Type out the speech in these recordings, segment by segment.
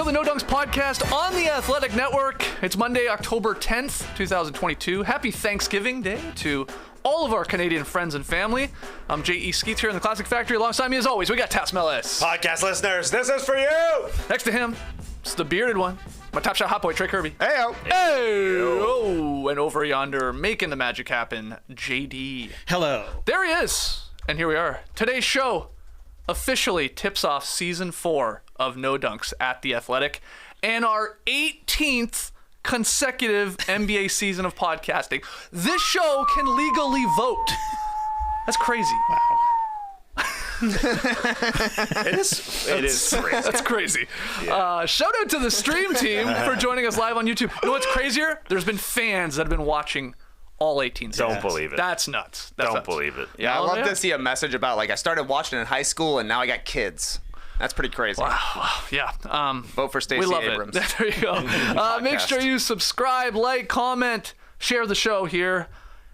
the No Dunks podcast on the Athletic Network. It's Monday, October 10th, 2022. Happy Thanksgiving Day to all of our Canadian friends and family. I'm J.E. Skeets here in the Classic Factory. Alongside me, as always, we got Tas Mellis. Podcast listeners, this is for you! Next to him, it's the bearded one, my top shot hot boy, Trey Kirby. Hey-o. Hey-o. And over yonder, making the magic happen, JD. Hello. There he is. And here we are. Today's show officially tips off season 4 of No Dunks at the Athletic and our 18th consecutive NBA season of podcasting. This show can legally vote. That's crazy. Wow. It is crazy. That's crazy. Yeah. Shout out to the stream team for joining us live on YouTube. You know what's crazier? There's been fans that have been watching all 18 seasons. Don't believe it. That's nuts. That's Don't nuts. believe it. Yeah, I love to see a message about, like, I started watching in high school and now I got kids. That's pretty crazy. Wow. Yeah. Vote for Stacey We love Abrams. it. There you go. Make sure you subscribe, like, comment, share the show here.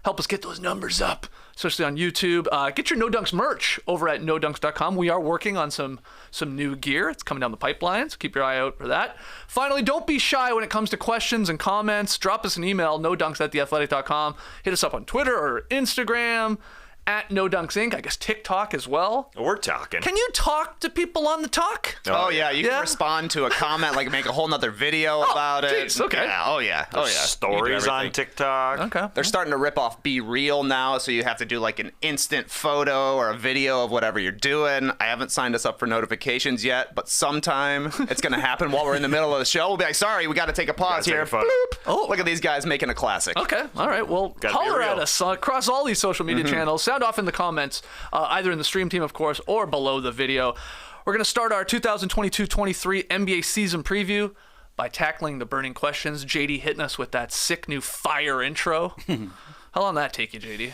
Help us get those numbers up, especially on YouTube. Get your No Dunks merch over at nodunks.com. We are working on some new gear. It's coming down the pipeline, so keep your eye out for that. Finally, don't be shy when it comes to questions and comments. Drop us an email, nodunks@theathletic.com. Hit us up on Twitter or Instagram, at No Dunks Inc. I guess TikTok as well. We're talking. Can you talk to people on the talk? Oh, yeah. You Yeah? can respond to a comment, like make a whole nother video about it. geez, okay. Yeah, oh, yeah. Oh, yeah. Stories on TikTok. Okay. They're starting to rip off Be Real now, so you have to do like an instant photo or a video of whatever you're doing. I haven't signed us up for notifications yet, but sometime it's going to happen while we're in the middle of the show. We'll be like, sorry, we got to take a pause take here. a photo. Bloop. Oh. Look at these guys making a classic. Okay, all right. Well, Gotta be holler at real. us across all these social media channels. Sound off in the comments, either in the stream team, of course, or below the video. We're going to start our 2022-23 NBA season preview by tackling the burning questions. JD hitting us with that sick new fire intro. How long did that take you, JD?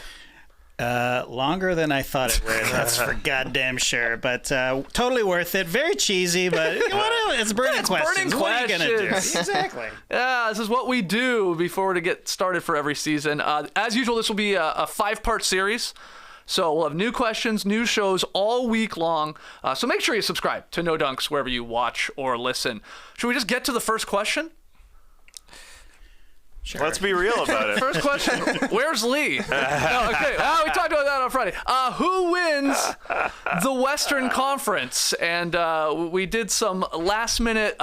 Longer than I thought it would. That's for goddamn sure. But totally worth it. Very cheesy, but it's burning questions. burning What are you gonna do? questions. Exactly. Yeah, this is what we do before we get started for every season. As usual, this will be a 5-part series. So we'll have new questions, new shows all week long. So make sure you subscribe to No Dunks wherever you watch or listen. Should we just get to the first question? Sure. Let's be real about it. First question, where's Lee? No, okay. We talked about that on Friday. Who wins the Western Conference? And we did some last-minute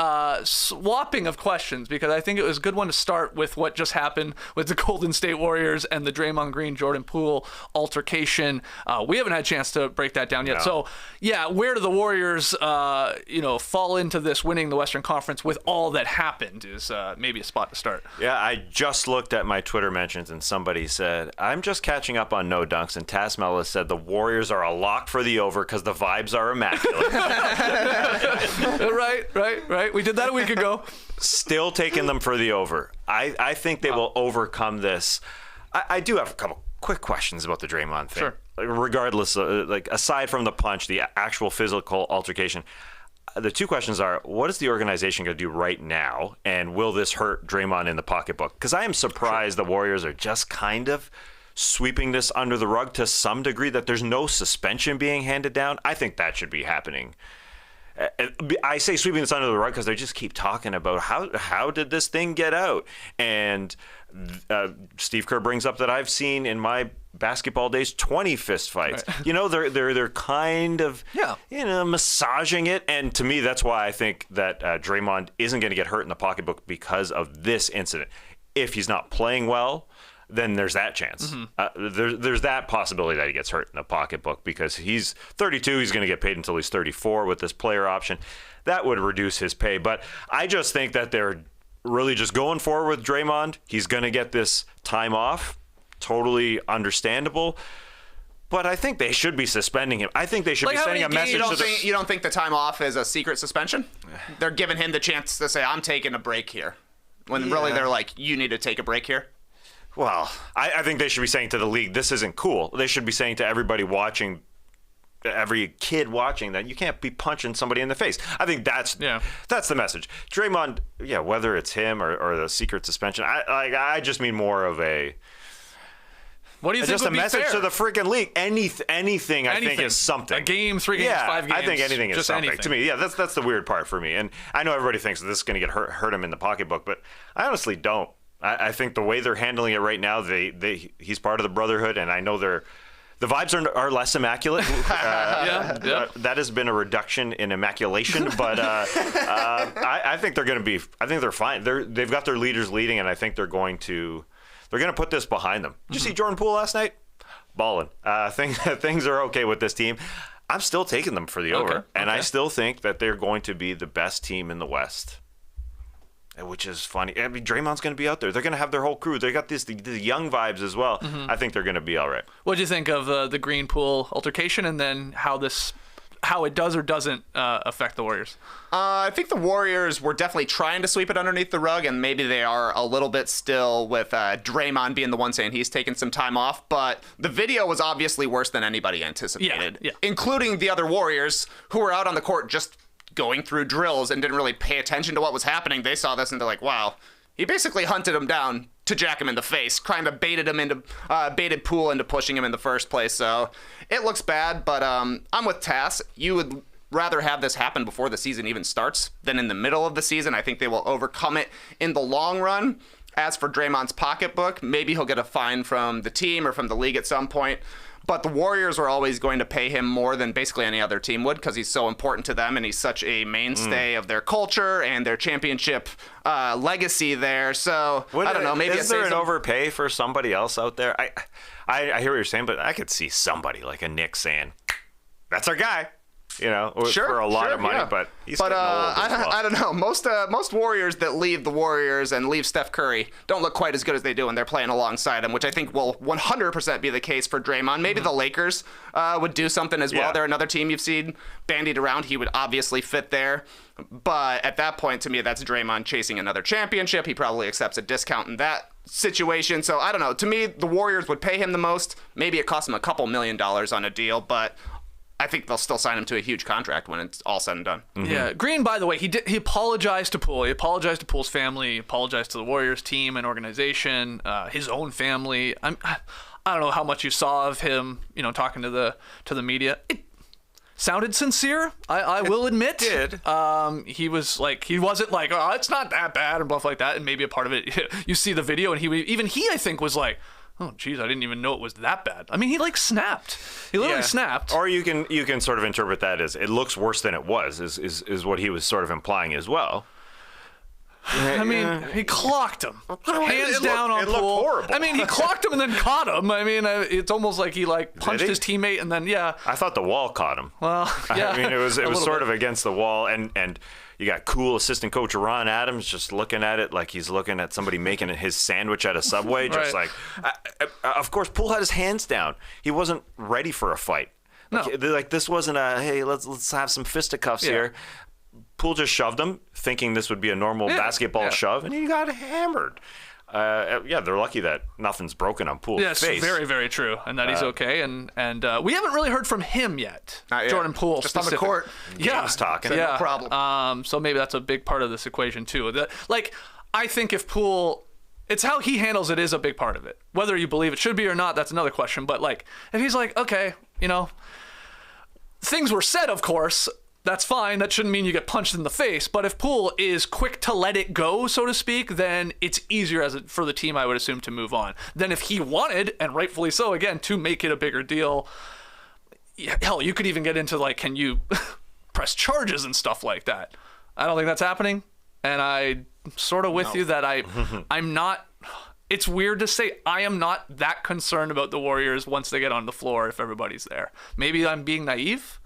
swapping of questions because I think it was a good one to start with what just happened with the Golden State Warriors and the Draymond Green-Jordan Poole altercation. We haven't had a chance to break that down yet. No. So, yeah, where do the Warriors, fall into this winning the Western Conference with all that happened is maybe a spot to start. Yeah, I just looked at my Twitter mentions and somebody said, I'm just catching up on No Dunks, and Tas Mellis said the Warriors are a lock for the over because the vibes are immaculate. Right. We did that a week ago. Still taking them for the over. I think they will overcome this. I do have a couple quick questions about the Draymond thing. Sure. Regardless, aside from the punch, the actual physical altercation, the two questions are, what is the organization going to do right now? And will this hurt Draymond in the pocketbook? Because I am surprised the Warriors are just kind of sweeping this under the rug to some degree, that there's no suspension being handed down. I think that should be happening. I say sweeping this under the rug because they just keep talking about how did this thing get out? And Steve Kerr brings up that I've seen in my basketball days 20 fist fights. Right. They're kind of massaging it, and to me that's why I think that Draymond isn't going to get hurt in the pocketbook because of this incident. If he's not playing well, then there's that chance. There's that possibility that he gets hurt in the pocketbook because he's 32. He's going to get paid until he's 34 with this player option. That would reduce his pay. But I just think that they're really just going forward with Draymond. He's going to get this time off. Totally understandable. But I think they should be suspending him. I think they should be sending a message to the... You don't think the time off is a secret suspension? They're giving him the chance to say, I'm taking a break here. When really they're like, you need to take a break here? Well, I think they should be saying to the league, this isn't cool. They should be saying to everybody watching, every kid watching, that you can't be punching somebody in the face. I think that's the message. Draymond, whether it's him or the secret suspension, I just mean more of a... What do you think Just would a be message fair? to the freaking league. Anything I think is something. A game, 3 games, 5 games. I think anything is just something. anything. To me, yeah, that's the weird part for me. And I know everybody thinks this is going to get hurt him in the pocketbook, but I honestly don't. I think the way they're handling it right now, he's part of the brotherhood, and I know the vibes are less immaculate. Yeah. That has been a reduction in immaculation, but I think they're going to be. I think they're fine. They've got their leaders leading, and I think they're going to put this behind them. Did you see Jordan Poole last night? Balling. Things are okay with this team. I'm still taking them for the over, and I still think that they're going to be the best team in the West. Which is funny. I mean, Draymond's going to be out there. They're going to have their whole crew. They got the young vibes as well. I think they're going to be all right. What do you think of the Green-Poole altercation, and then how it does or doesn't affect the Warriors? I think the Warriors were definitely trying to sweep it underneath the rug, and maybe they are a little bit still with Draymond being the one saying he's taking some time off. But the video was obviously worse than anybody anticipated, including the other Warriors who were out on the court just going through drills and didn't really pay attention to what was happening. They saw this and they're like, wow. He basically hunted him down to jack him in the face, kind of baited Poole into pushing him in the first place. So it looks bad, but I'm with Tass. You would rather have this happen before the season even starts than in the middle of the season. I think they will overcome it in the long run. As for Draymond's pocketbook, maybe he'll get a fine from the team or from the league at some point. But the Warriors are always going to pay him more than basically any other team would because he's so important to them and he's such a mainstay of their culture and their championship legacy there. So, I don't know. Maybe is there an overpay for somebody else out there? I hear what you're saying, but I could see somebody like a Knick saying, that's our guy. For a lot of money, but he's getting old as well. I don't know. Most Warriors that leave the Warriors and leave Steph Curry don't look quite as good as they do when they're playing alongside him, which I think will 100% be the case for Draymond. Maybe the Lakers would do something as well. They're another team you've seen bandied around. He would obviously fit there. But at that point, to me, that's Draymond chasing another championship. He probably accepts a discount in that situation. So I don't know. To me, the Warriors would pay him the most. Maybe it costs him a couple $1 million on a deal, but I think they'll still sign him to a huge contract when it's all said and done. Yeah, Green, by the way, he apologized to Poole. He apologized to Poole's family. He apologized to the Warriors team and organization, his own family. I don't know how much you saw of him, talking to the media. It sounded sincere. I will admit. It did. He wasn't like, oh, it's not that bad and stuff like that. And maybe a part of it, you see the video, and he I think was like, oh, geez, I didn't even know it was that bad. I mean, he snapped. He literally snapped. Or you can sort of interpret that as it looks worse than it was, is what he was sort of implying as well. I mean, he clocked him. Hands down on Poole. It looked horrible. I mean, he clocked him and then caught him. I mean, it's almost like he punched his teammate and then, I thought the wall caught him. Well, yeah. I mean, it was sort of against the wall, and you got cool assistant coach Ron Adams just looking at it like he's looking at somebody making his sandwich at a Subway. Just Right. of course, Poole had his hands down. He wasn't ready for a fight. Like this wasn't a, hey, let's have some fisticuffs here. Poole just shoved him, thinking this would be a normal basketball shove, and he got hammered. They're lucky that nothing's broken on Poole's Yes, face. very, very true, and that he's okay. And we haven't really heard from him yet. Jordan Poole, just on the court. Game's talking. Yeah, no problem. So maybe that's a big part of this equation too. I think if Poole, it's how he handles it is a big part of it. Whether you believe it should be or not, that's another question. But if he's like, okay, things were said, of course. That's fine. That shouldn't mean you get punched in the face. But if Poole is quick to let it go, so to speak, then it's easier for the team, I would assume, to move on. Then if he wanted, and rightfully so, again, to make it a bigger deal, hell, you could even get into can you press charges and stuff like that. I don't think that's happening. And I'm sort of with you that I'm not. It's weird to say I am not that concerned about the Warriors once they get on the floor if everybody's there. Maybe I'm being naive.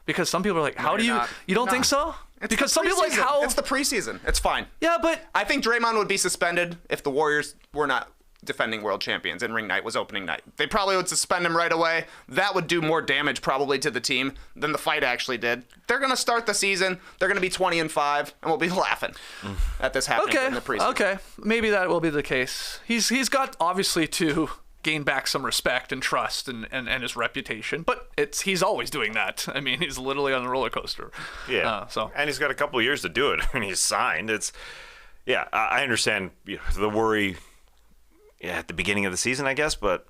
Because some people are like, how do you... You don't think so? Because some people are like, how... It's the preseason. It's fine. Yeah, but... I think Draymond would be suspended if the Warriors were not defending world champions and ring night was opening night. They probably would suspend him right away. That would do more damage probably to the team than the fight actually did. They're going to start the season. They're going to be 20-5, and we'll be laughing at this happening in the preseason. Okay, maybe that will be the case. He's got, obviously, to gain back some respect and trust and his reputation, but he's always doing that. I mean, he's literally on the roller coaster. Yeah. And he's got a couple of years to do it when he's signed. I understand the worry at the beginning of the season, I guess, but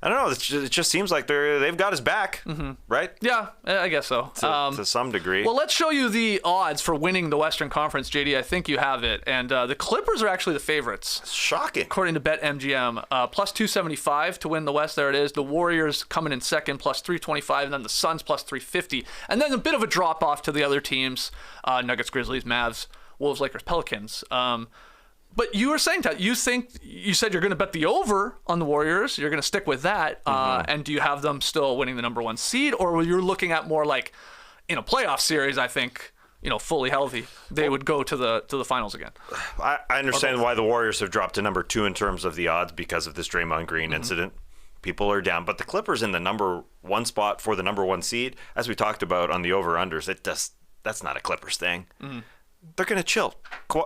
I don't know. It just seems like they've got his back, right? Yeah, I guess so. To some degree. Well, let's show you the odds for winning the Western Conference, JD. I think you have it. And the Clippers are actually the favorites. Shocking. According to BetMGM, plus 275 to win the West. There it is. The Warriors coming in second, plus 325, and then the Suns plus 350. And then a bit of a drop off to the other teams: Nuggets, Grizzlies, Mavs, Wolves, Lakers, Pelicans. But you were saying, Todd, you said you're going to bet the over on the Warriors. You're going to stick with that. And do you have them still winning the number 1 seed, or you're looking at more like in a playoff series? I think, fully healthy, they would go to the finals again. I understand why the Warriors have dropped to number 2 in terms of the odds because of this Draymond Green incident. People are down, but the Clippers in the number 1 spot for the number 1 seed, as we talked about on the over-unders, that's not a Clippers thing. They're going to chill.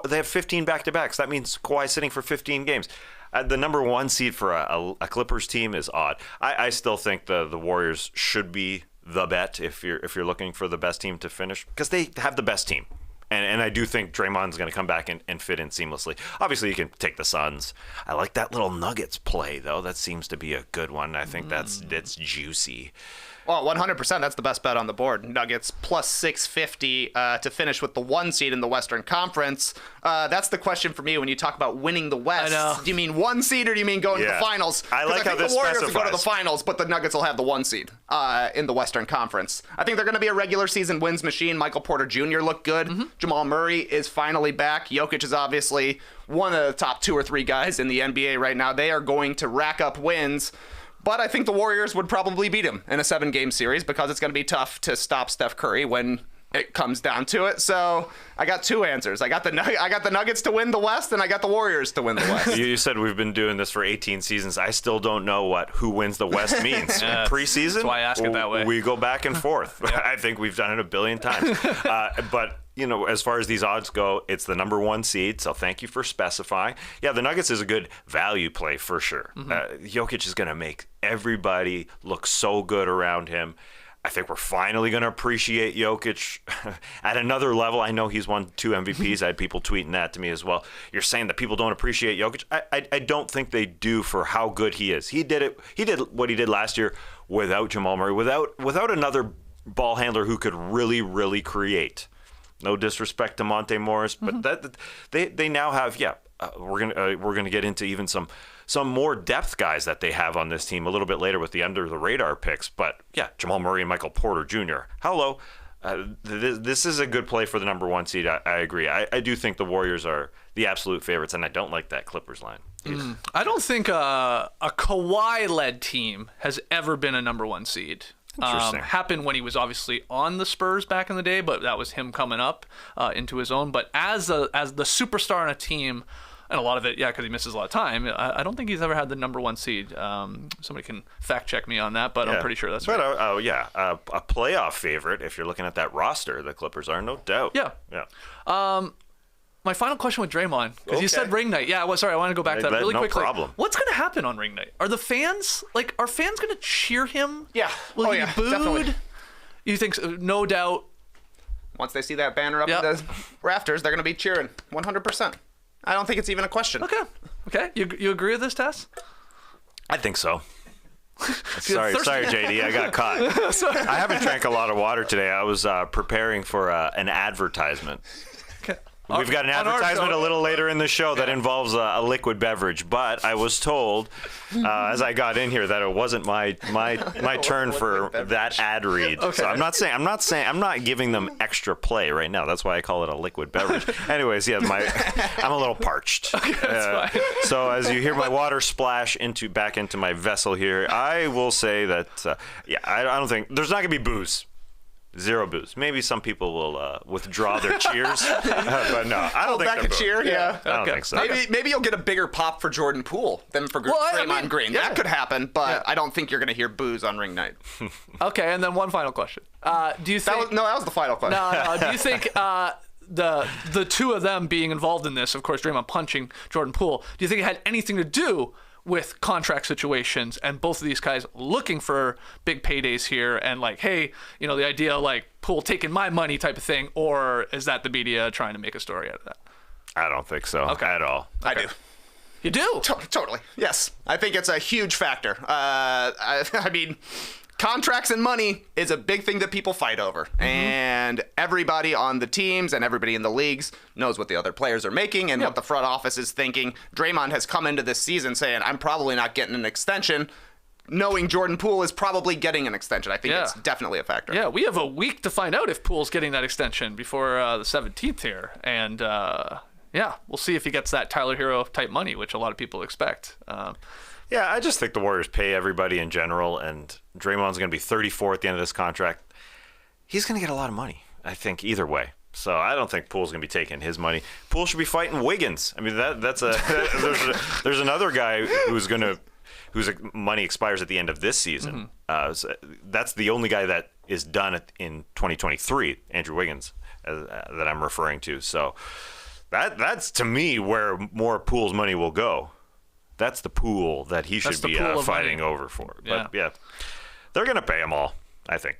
They have 15 back-to-backs. That means Kawhi's sitting for 15 games. The number 1 seed for a Clippers team is odd. I still think the Warriors should be the bet if you're looking for the best team to finish, because they have the best team. And I do think Draymond's going to come back and fit in seamlessly. Obviously, you can take the Suns. I like that little Nuggets play, though. That seems to be a good one. I think that's juicy. Well, 100%, that's the best bet on the board. Nuggets plus 650 to finish with the 1 seed in the Western Conference. That's the question for me when you talk about winning the West. I know. Do you mean 1 seed or do you mean going to the finals? I like how this the Warriors will go to the specifies. finals, but the Nuggets will have the 1 seed in the Western Conference. I think they're going to be a regular season wins machine. Michael Porter Jr. looked good. Jamal Murray is finally back. Jokic is obviously one of the top 2 or 3 guys in the NBA right now. They are going to rack up wins. But I think the Warriors would probably beat him in a 7-game series because it's going to be tough to stop Steph Curry when it comes down to it. So I got 2 answers. I got the Nuggets to win the West, and I got the Warriors to win the West. You said we've been doing this for 18 seasons. I still don't know what who wins the West means. Preseason? That's why I ask it that way. We go back and forth. I think we've done it a billion times. But as far as these odds go, it's the number 1 seed, so thank you for specifying. Yeah, the Nuggets is a good value play for sure. Jokic is going to make everybody look so good around him. I think we're finally going to appreciate Jokic at another level. I know he's won 2 MVPs. I had people tweeting that to me as well. You're saying that people don't appreciate Jokic. I don't think they do for how good he is. He did what he did last year without Jamal Murray, without another ball handler who could really, really create. No disrespect to Monte Morris, but that they now have. We're gonna get into even some more depth guys that they have on this team a little bit later with the under the radar picks. But yeah, Jamal Murray and Michael Porter Jr. Hello, this is a good play for the number 1 seed. I agree. I do think the Warriors are the absolute favorites, and I don't like that Clippers line. I don't think a Kawhi-led team has ever been a number 1 seed. Interesting. Happened when he was obviously on the Spurs back in the day, but that was him coming up into his own. But as the superstar on a team, and a lot of it, because he misses a lot of time, I don't think he's ever had the number 1 seed. Somebody can fact check me on that, but I'm pretty sure that's right. But a playoff favorite if you're looking at that roster, the Clippers are, no doubt. Yeah. My final question with Draymond, because you said ring night. Yeah, sorry, I want to go back to that really quickly. No problem. What's going to happen on ring night? Are fans going to cheer him? Yeah. Will he be booed? Definitely. You think so? No doubt. Once they see that banner up in the rafters, they're going to be cheering 100%. I don't think it's even a question. Okay. You agree with this, Tess? I think so. Sorry, JD, I got caught. I haven't drank a lot of water today. I was preparing for an advertisement. We've got an advertisement a little later in the show that involves a liquid beverage, but I was told as I got in here that it wasn't my turn for that ad read. Okay. So I'm not giving them extra play right now. That's why I call it a liquid beverage. Anyways, I'm a little parched. Okay, that's fine. So as you hear my water splash back into my vessel here, I will say that I don't think there's not gonna be booze. 0 booze. Maybe some people will withdraw their cheers, but no, I don't think back a cheer. Yeah, I don't think so. Maybe you'll get a bigger pop for Jordan Poole than for Draymond Green. Yeah. That could happen, but I don't think you're going to hear booze on ring night. Okay, and then one final question. Do you think that was the final question? No. Do you think the 2 of them being involved in this, of course, Draymond punching Jordan Poole, do you think it had anything to do with contract situations and both of these guys looking for big paydays here and hey, the idea Poole taking my money type of thing, or is that the media trying to make a story out of that? I don't think so at all. I do. You do? Totally. Yes. I think it's a huge factor. I mean, contracts and money is a big thing that people fight over. And everybody on the teams and everybody in the leagues knows what the other players are making and what the front office is thinking. Draymond has come into this season saying, I'm probably not getting an extension, knowing Jordan Poole is probably getting an extension. I think it's definitely a factor. Yeah, we have a week to find out if Poole's getting that extension before the 17th here. And, we'll see if he gets that Tyler Hero type money, which a lot of people expect. Yeah, I just think the Warriors pay everybody in general, and Draymond's going to be 34 at the end of this contract. He's going to get a lot of money, I think, either way. So I don't think Poole's going to be taking his money. Poole should be fighting Wiggins. I mean, there's another guy whose money expires at the end of this season. So that's the only guy that is done in 2023, Andrew Wiggins, that I'm referring to. So that's, to me, where more Poole's money will go. That's the pool that he should be fighting over for. But, they're going to pay him all, I think.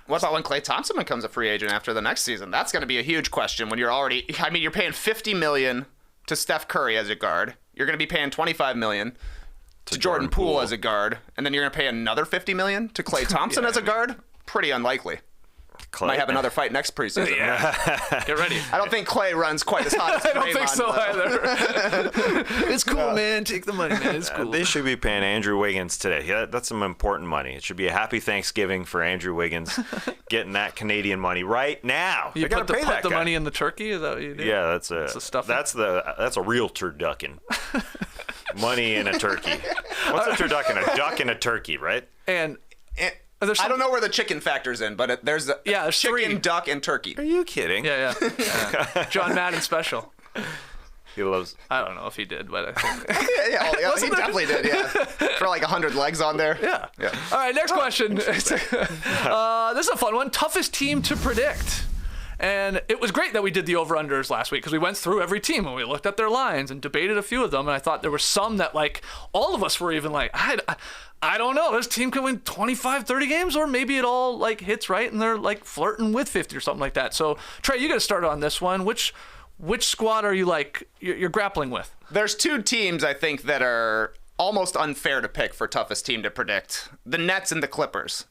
What about when Klay Thompson becomes a free agent after the next season? That's going to be a huge question when you're already – I mean, you're paying $50 million to Steph Curry as a guard. You're going to be paying $25 million to Jordan Poole as a guard. And then you're going to pay another $50 million to Klay Thompson as a guard? Pretty unlikely. Klay Might have another fight next preseason. Get ready. I don't think Klay runs quite as hot as Draymond. I don't think so either. It's cool, man. Take the money, man. It's cool. They should be paying Andrew Wiggins today. Yeah, that's some important money. It should be a happy Thanksgiving for Andrew Wiggins, getting that Canadian money right now. You put the money in the turkey? Is that what you do? Yeah, that's a real turducken. Money in a turkey. What's a turducken? A duck and a turkey, right? I don't know where the chicken factor's in, but there's there's chicken, 3. Duck, and turkey. Are you kidding? Yeah. John Madden special. He loves. I don't know if he did, but I think. He definitely did. Yeah, for like 100 legs on there. Yeah. All right, next question. This is a fun one. Toughest team to predict. And it was great that we did the over-unders last week because we went through every team and we looked at their lines and debated a few of them. And I thought there were some that, like, all of us were even like, I don't know. This team can win 25, 30 games, or maybe it all, like, hits right and they're, like, flirting with 50 or something like that. So, Trey, you got to start on this one. Which squad are you, like, you're grappling with? There's 2 teams, I think, that are almost unfair to pick for toughest team to predict. The Nets and the Clippers.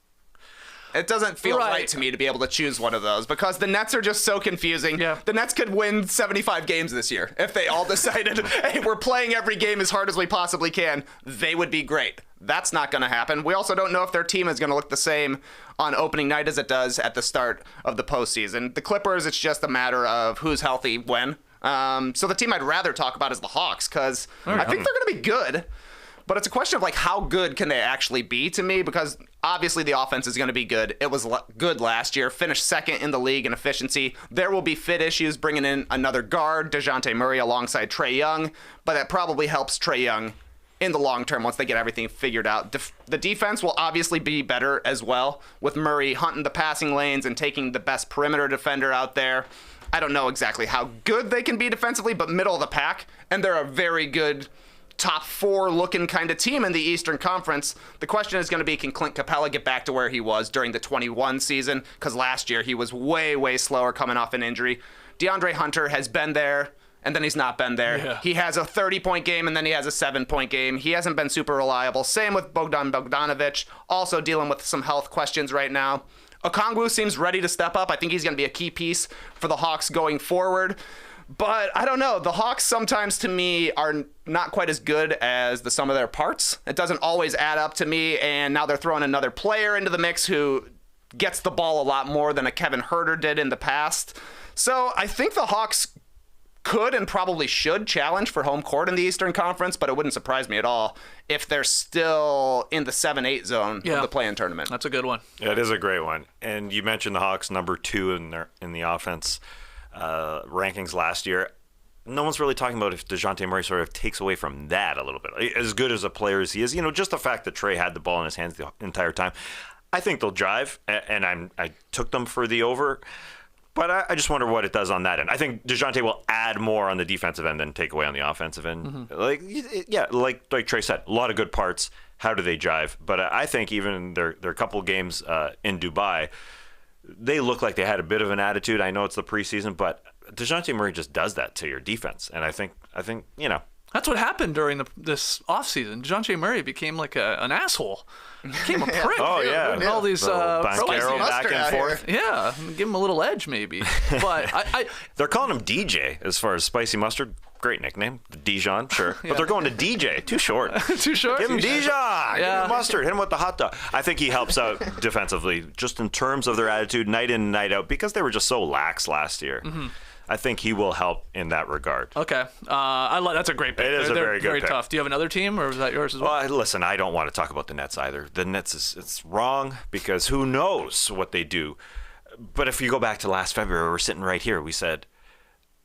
It doesn't feel right to me to be able to choose one of those because the Nets are just so confusing. Yeah. The Nets could win 75 games this year if they all decided, hey, we're playing every game as hard as we possibly can. They would be great. That's not going to happen. We also don't know if their team is going to look the same on opening night as it does at the start of the postseason. The Clippers, it's just a matter of who's healthy when. So the team I'd rather talk about is the Hawks because I think they're going to be good. But it's a question of, like, how good can they actually be to me? Because obviously the offense is going to be good. It was good last year. Finished second in the league in efficiency. There will be fit issues bringing in another guard, DeJounte Murray, alongside Trae Young. But that probably helps Trae Young in the long term once they get everything figured out. The defense will obviously be better as well, with Murray hunting the passing lanes and taking the best perimeter defender out there. I don't know exactly how good they can be defensively, but middle of the pack. And they're a very good top 4 looking kind of team in the Eastern Conference. The question is going to be, can Clint Capella get back to where he was during the 21 season? Because last year he was way, way slower coming off an injury. DeAndre Hunter has been there, and then he's not been there. Yeah. He has a 30-point game, and then he has a 7-point game. He hasn't been super reliable. Same with Bogdan Bogdanovic, also dealing with some health questions right now. Okongwu seems ready to step up. I think he's going to be a key piece for the Hawks going forward. But I don't know. The Hawks sometimes, to me, are not quite as good as the sum of their parts. It doesn't always add up to me, and now they're throwing another player into the mix who gets the ball a lot more than a Kevin Huerter did in the past. So I think the Hawks could and probably should challenge for home court in the Eastern Conference, but it wouldn't surprise me at all if they're still in the 7-8 zone of the play-in tournament. That's a good one. Yeah, it is a great one. And you mentioned the Hawks, number 2 in the offense rankings last year. No one's really talking about if DeJounte Murray sort of takes away from that a little bit. As good as a player as he is, just the fact that Trae had the ball in his hands the entire time, I think they'll jive, and I took them for the over. But I just wonder what it does on that end. I think DeJounte will add more on the defensive end than take away on the offensive end. Mm-hmm. Like Trey said, a lot of good parts. How do they jive? But I think even their couple games in Dubai, they look like they had a bit of an attitude. I know it's the preseason, but DeJounte Murray just does that to your defense. And I think That's what happened during this offseason. DeJounte Murray became like an asshole. Became a prick. Oh, yeah. And all these Banchero back and forth. Yeah, give him a little edge maybe. But They're calling him DJ as far as Spicy Mustard. Great nickname. Dijon, sure. But they're going to DJ. Too short. Too short? Give him Dijon. Yeah. Give him Mustard. Hit him with the hot dog. I think he helps out defensively, just in terms of their attitude night in and night out, because they were just so lax last year. Mm-hmm. I think he will help in that regard. Okay. That's a great pick. It is a very good pick. Tough. Do you have another team, or is that yours as well? Well, listen, I don't want to talk about the Nets either. The Nets, it's wrong because who knows what they do. But if you go back to last February, we're sitting right here. We said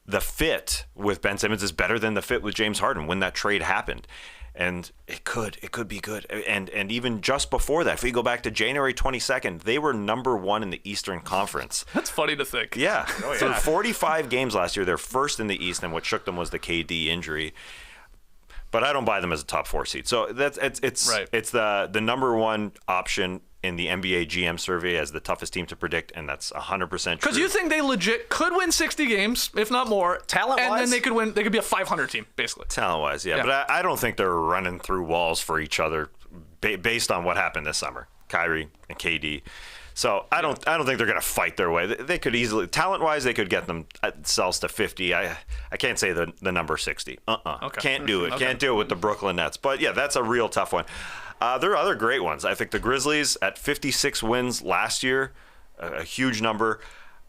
the fit with Ben Simmons is better than the fit with James Harden when that trade happened. And it could be good. And even just before that, if you go back to January 22nd, they were number 1 in the Eastern Conference. That's funny to think. Yeah. For 45 games last year, they're first in the East, and what shook them was the KD injury. But I don't buy them as a top 4 seed. So it's right. It's the number 1 option in the NBA GM survey as the toughest team to predict, and that's 100% true. Because you think they legit could win 60 games, if not more, talent-wise, and then they could win. They could be a 500 team, basically. Talent-wise, yeah. But I don't think they're running through walls for each other based on what happened this summer, Kyrie and KD. So I don't think they're going to fight their way. They could easily, talent-wise, they could get themselves to 50. I can't say the number 60. Okay. Can't do it. Okay. Can't do it with the Brooklyn Nets. But yeah, that's a real tough one. There are other great ones. I think the Grizzlies at 56 wins last year, a huge number.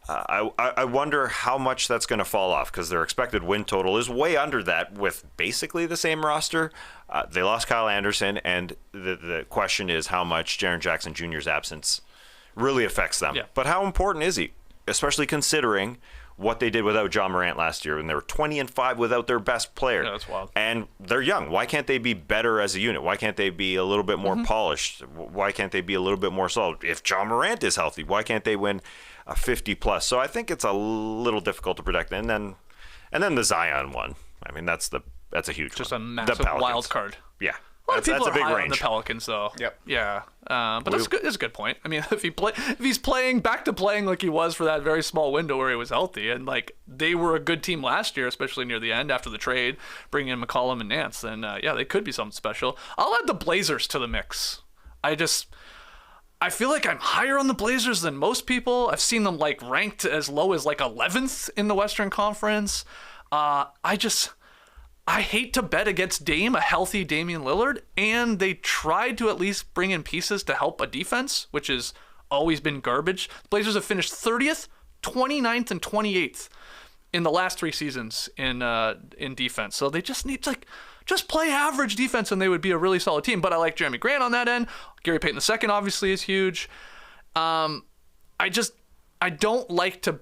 I wonder how much that's going to fall off because their expected win total is way under that with basically the same roster. They lost Kyle Anderson, and the question is how much Jaren Jackson Jr.'s absence really affects them. Yeah. But how important is he, especially considering what they did without John Morant last year when they were 20-5 without their best player. Yeah, that's wild. And they're young. Why can't they be better as a unit? Why can't they be a little bit more polished? Why can't they be a little bit more solid? If John Morant is healthy, why can't they win a 50-plus? So I think it's a little difficult to predict. And then the Zion one. I mean, that's a huge just one. A massive wild card. Yeah. A lot of people that's a big are high range. on the Pelicans, though. Yep. Yeah. But that's good. That's a good point. I mean, if he's playing back to playing like he was for that very small window where he was healthy, and like they were a good team last year, especially near the end after the trade, bringing in McCollum and Nance, then they could be something special. I'll add the Blazers to the mix. I feel like I'm higher on the Blazers than most people. I've seen them like ranked as low as like 11th in the Western Conference. I hate to bet against a healthy Damian Lillard, and they tried to at least bring in pieces to help a defense, which has always been garbage. The Blazers have finished 30th, 29th, and 28th in the last 3 seasons in defense. So they just need to just play average defense, and they would be a really solid team. But I like Jeremy Grant on that end. Gary Payton II obviously is huge. I don't like to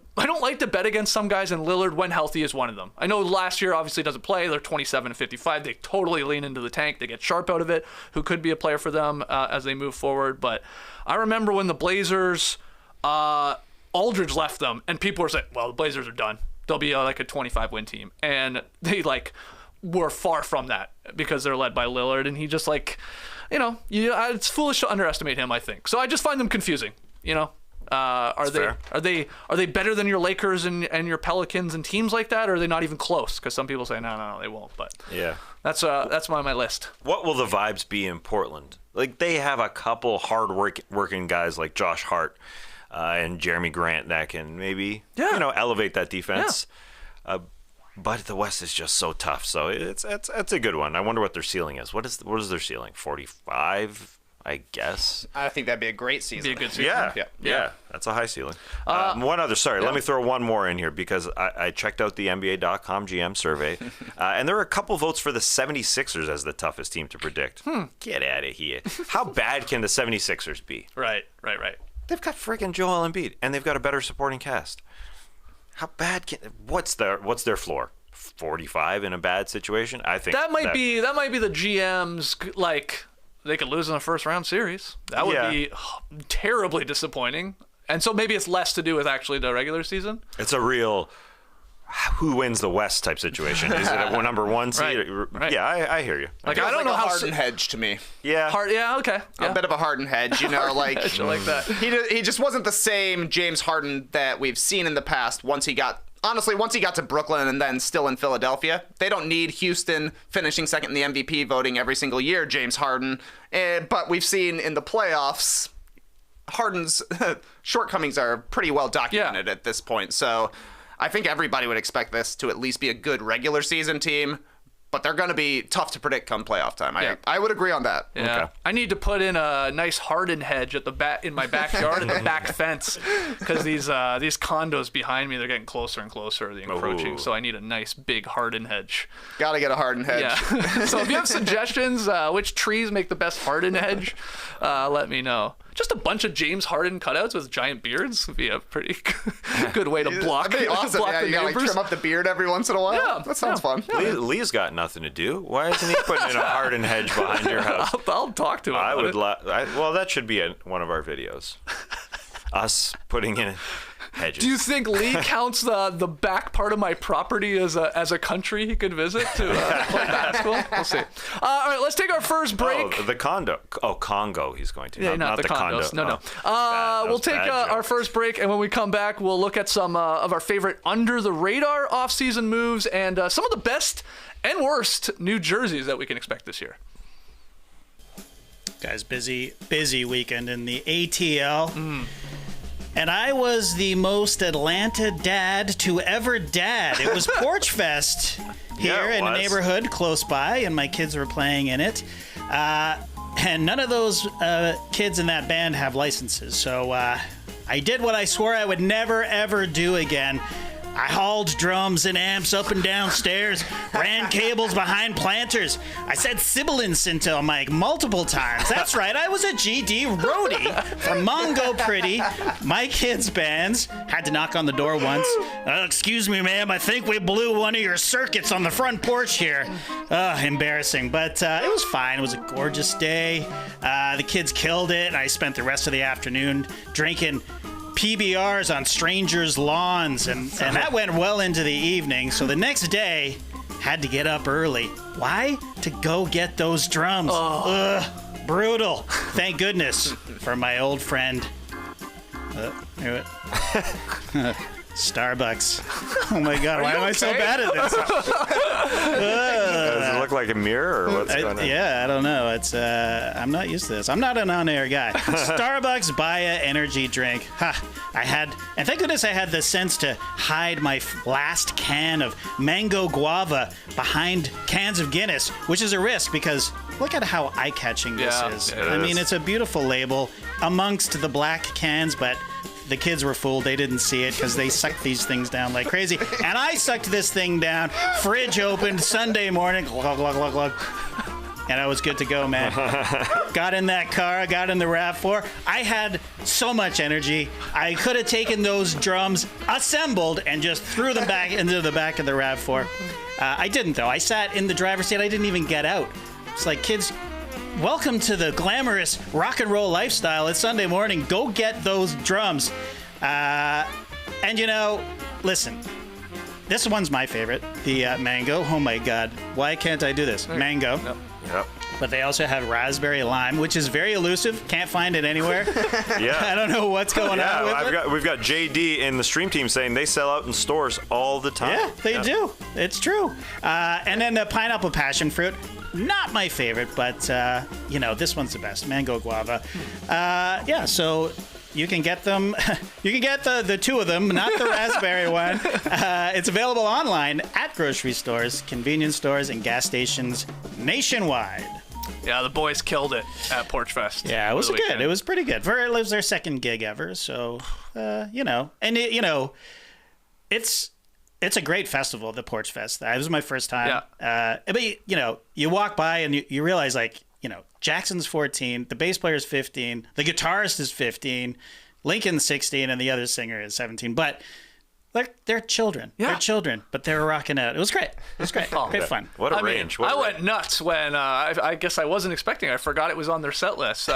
bet against some guys, and Lillard when healthy is one of them. I know last year obviously doesn't play. They're 27-55. They totally lean into the tank. They get Sharp out of it, who could be a player for them as they move forward. But I remember when the Blazers, Aldridge left them, and people were saying, well, the Blazers are done. They'll be like a 25-win team. And they were far from that because they're led by Lillard, and he just it's foolish to underestimate him, I think. So I just find them confusing, Are they better than your Lakers and your Pelicans and teams like that, or are they not even close? Because some people say no, they won't. But yeah, that's on my list. What will the vibes be in Portland? Like they have a couple hard-working guys like Josh Hart and Jeremy Grant that can maybe elevate that defense. Yeah. But the West is just so tough. So it's a good one. I wonder what their ceiling is. What is their ceiling? 45. I guess. I think that'd be a great season. Be a good season. Yeah. That's a high ceiling. One other, let me throw one more in here because I checked out the NBA.com GM survey, and there are a couple votes for the 76ers as the toughest team to predict. Get out of here. How bad can the 76ers be? Right. They've got freaking Joel Embiid, and they've got a better supporting cast. How bad what's their floor? 45 in a bad situation? I think that might be the GM's they could lose in a first-round series. That would be terribly disappointing. And so maybe it's less to do with actually the regular season. It's a real who wins the West type situation. Is it a number 1 seed? Right. Yeah, I hear you. I don't know how Harden hedge to me. Yeah. Okay. Yeah. A bit of a Harden hedge, like hedge like that. He just wasn't the same James Harden that we've seen in the past once he got honestly, once he got to Brooklyn and then still in Philadelphia, they don't need Houston finishing second in the MVP voting every single year, James Harden. But we've seen in the playoffs, Harden's shortcomings are pretty well documented at this point. So I think everybody would expect this to at least be a good regular season team. But they're going to be tough to predict come playoff time. I would agree on that. Yeah. Okay. I need to put in a nice Harden hedge at the in my backyard, at the back fence, because these condos behind me, they're getting closer and closer, the encroaching. Ooh. So I need a nice big Harden hedge. Got to get a Harden hedge. Yeah. So if you have suggestions, which trees make the best Harden hedge, let me know. Just a bunch of James Harden cutouts with giant beards would be a pretty good way to block, That'd be awesome. block Yeah, the you gotta, neighbors. trim up the beard every once in a while. Yeah, That sounds fun. Lee's got nothing to do. Why isn't he putting in a Harden hedge behind your house? I'll talk to him. I about would. it. Well, that should be one of our videos. Us putting in hedges. Do you think Lee counts the back part of my property as a country he could visit to play basketball? We'll see. All right, let's take our first break. Oh, the condo. Oh, Congo. He's going to. Yeah, not the condos. No. We'll take our first break, and when we come back, we'll look at some of our favorite under-the-radar off-season moves and some of the best and worst new jerseys that we can expect this year. Guys, busy weekend in the ATL. And I was the most Atlanta dad to ever dad. It was Porch Fest here in a neighborhood close by, and my kids were playing in it. And none of those kids in that band have licenses. So I did what I swore I would never, ever do again. I hauled drums and amps up and down stairs, ran cables behind planters. I said sibilance into a mic multiple times. That's right, I was a GD roadie for Mongo Pretty, my kids' bands. Had to knock on the door once. Excuse me, ma'am, I think we blew one of your circuits on the front porch here. Embarrassing, but it was fine. It was a gorgeous day. The kids killed it. I spent the rest of the afternoon drinking PBRs on strangers' lawns, and that went well into the evening. So the next day, had to get up early. Why? To go get those drums. Brutal. Thank goodness for my old friend. Starbucks. Oh my God, why am I so bad at this? Does it look like a mirror, or what's going on? Yeah, I don't know. It's I'm not used to this. I'm not an on-air guy. Starbucks Baya energy drink. I had, and thank goodness I had the sense to hide my last can of mango guava behind cans of Guinness, which is a risk because look at how eye-catching this is. I mean, it's a beautiful label amongst the black cans, but the kids were fooled. They didn't see it because they sucked these things down like crazy. And I sucked this thing down. Fridge opened Sunday morning. Glug, glug, glug, glug. And I was good to go, man. Got in that car. Got in the RAV4. I had so much energy. I could have taken those drums assembled and just threw them back into the back of the RAV4. I didn't, though. I sat in the driver's seat. I didn't even get out. It's like, kids, welcome to the glamorous rock and roll lifestyle. It's Sunday morning. Go get those drums. And, you know, listen, this one's my favorite, the mango. Oh, my God. Why can't I do this? Mango. Yep. But they also have raspberry lime, which is very elusive. Can't find it anywhere. Yeah. I don't know what's going on with it. We've got JD in the stream team saying they sell out in stores all the time. Yeah, they do. It's true. And then the pineapple passion fruit. Not my favorite, but, you know, this one's the best. Mango guava. Yeah, so you can get them. You can get the two of them, not the raspberry one. It's available online at grocery stores, convenience stores, and gas stations nationwide. Yeah, the boys killed it at Porch Fest. Yeah, it was good. It was pretty good. It was their second gig ever, so, you know. And, it's a great festival, the Porch Fest. It was my first time. Yeah. But, you know, you walk by and you realize, like, you know, Jackson's 14, the bass player's 15, the guitarist is 15, Lincoln's 16, and the other singer is 17. But they're children. Yeah. They're children, but they're rocking out. It was great. It was great. Great fun. What a range. I went nuts when I guess I wasn't expecting. I forgot it was on their set list.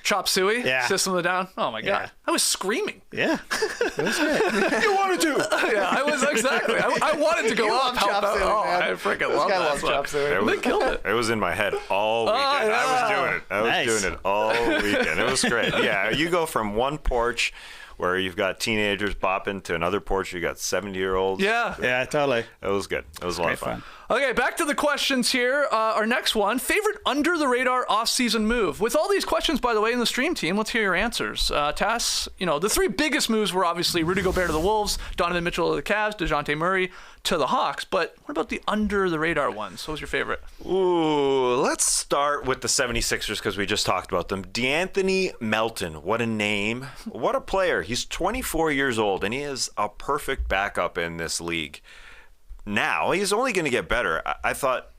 Chop Suey, System of a Down. Oh my God, I was screaming. Yeah, it was great. You wanted to. Yeah, I was exactly. I wanted to go up. Chop Suey, man. I freaking love that. Love Chop Suey. They killed it. It was in my head all weekend. yeah. I was doing it all weekend. It was great. Yeah, you go from one porch where you've got teenagers bopping to another porch. You got 70-year-olds. Yeah, totally. It was good. It was a lot of fun. Okay, back to the questions here. Our next one, favorite under-the-radar off-season move. With all these questions, by the way, in the stream team, let's hear your answers. Tass, the three biggest moves were obviously Rudy Gobert to the Wolves, Donovan Mitchell to the Cavs, DeJounte Murray to the Hawks. But what about the under-the-radar ones? What was your favorite? Ooh, let's start with the 76ers because we just talked about them. DeAnthony Melton, what a name. What a player. He's 24 years old, and he is a perfect backup in this league. Now, he's only going to get better. I thought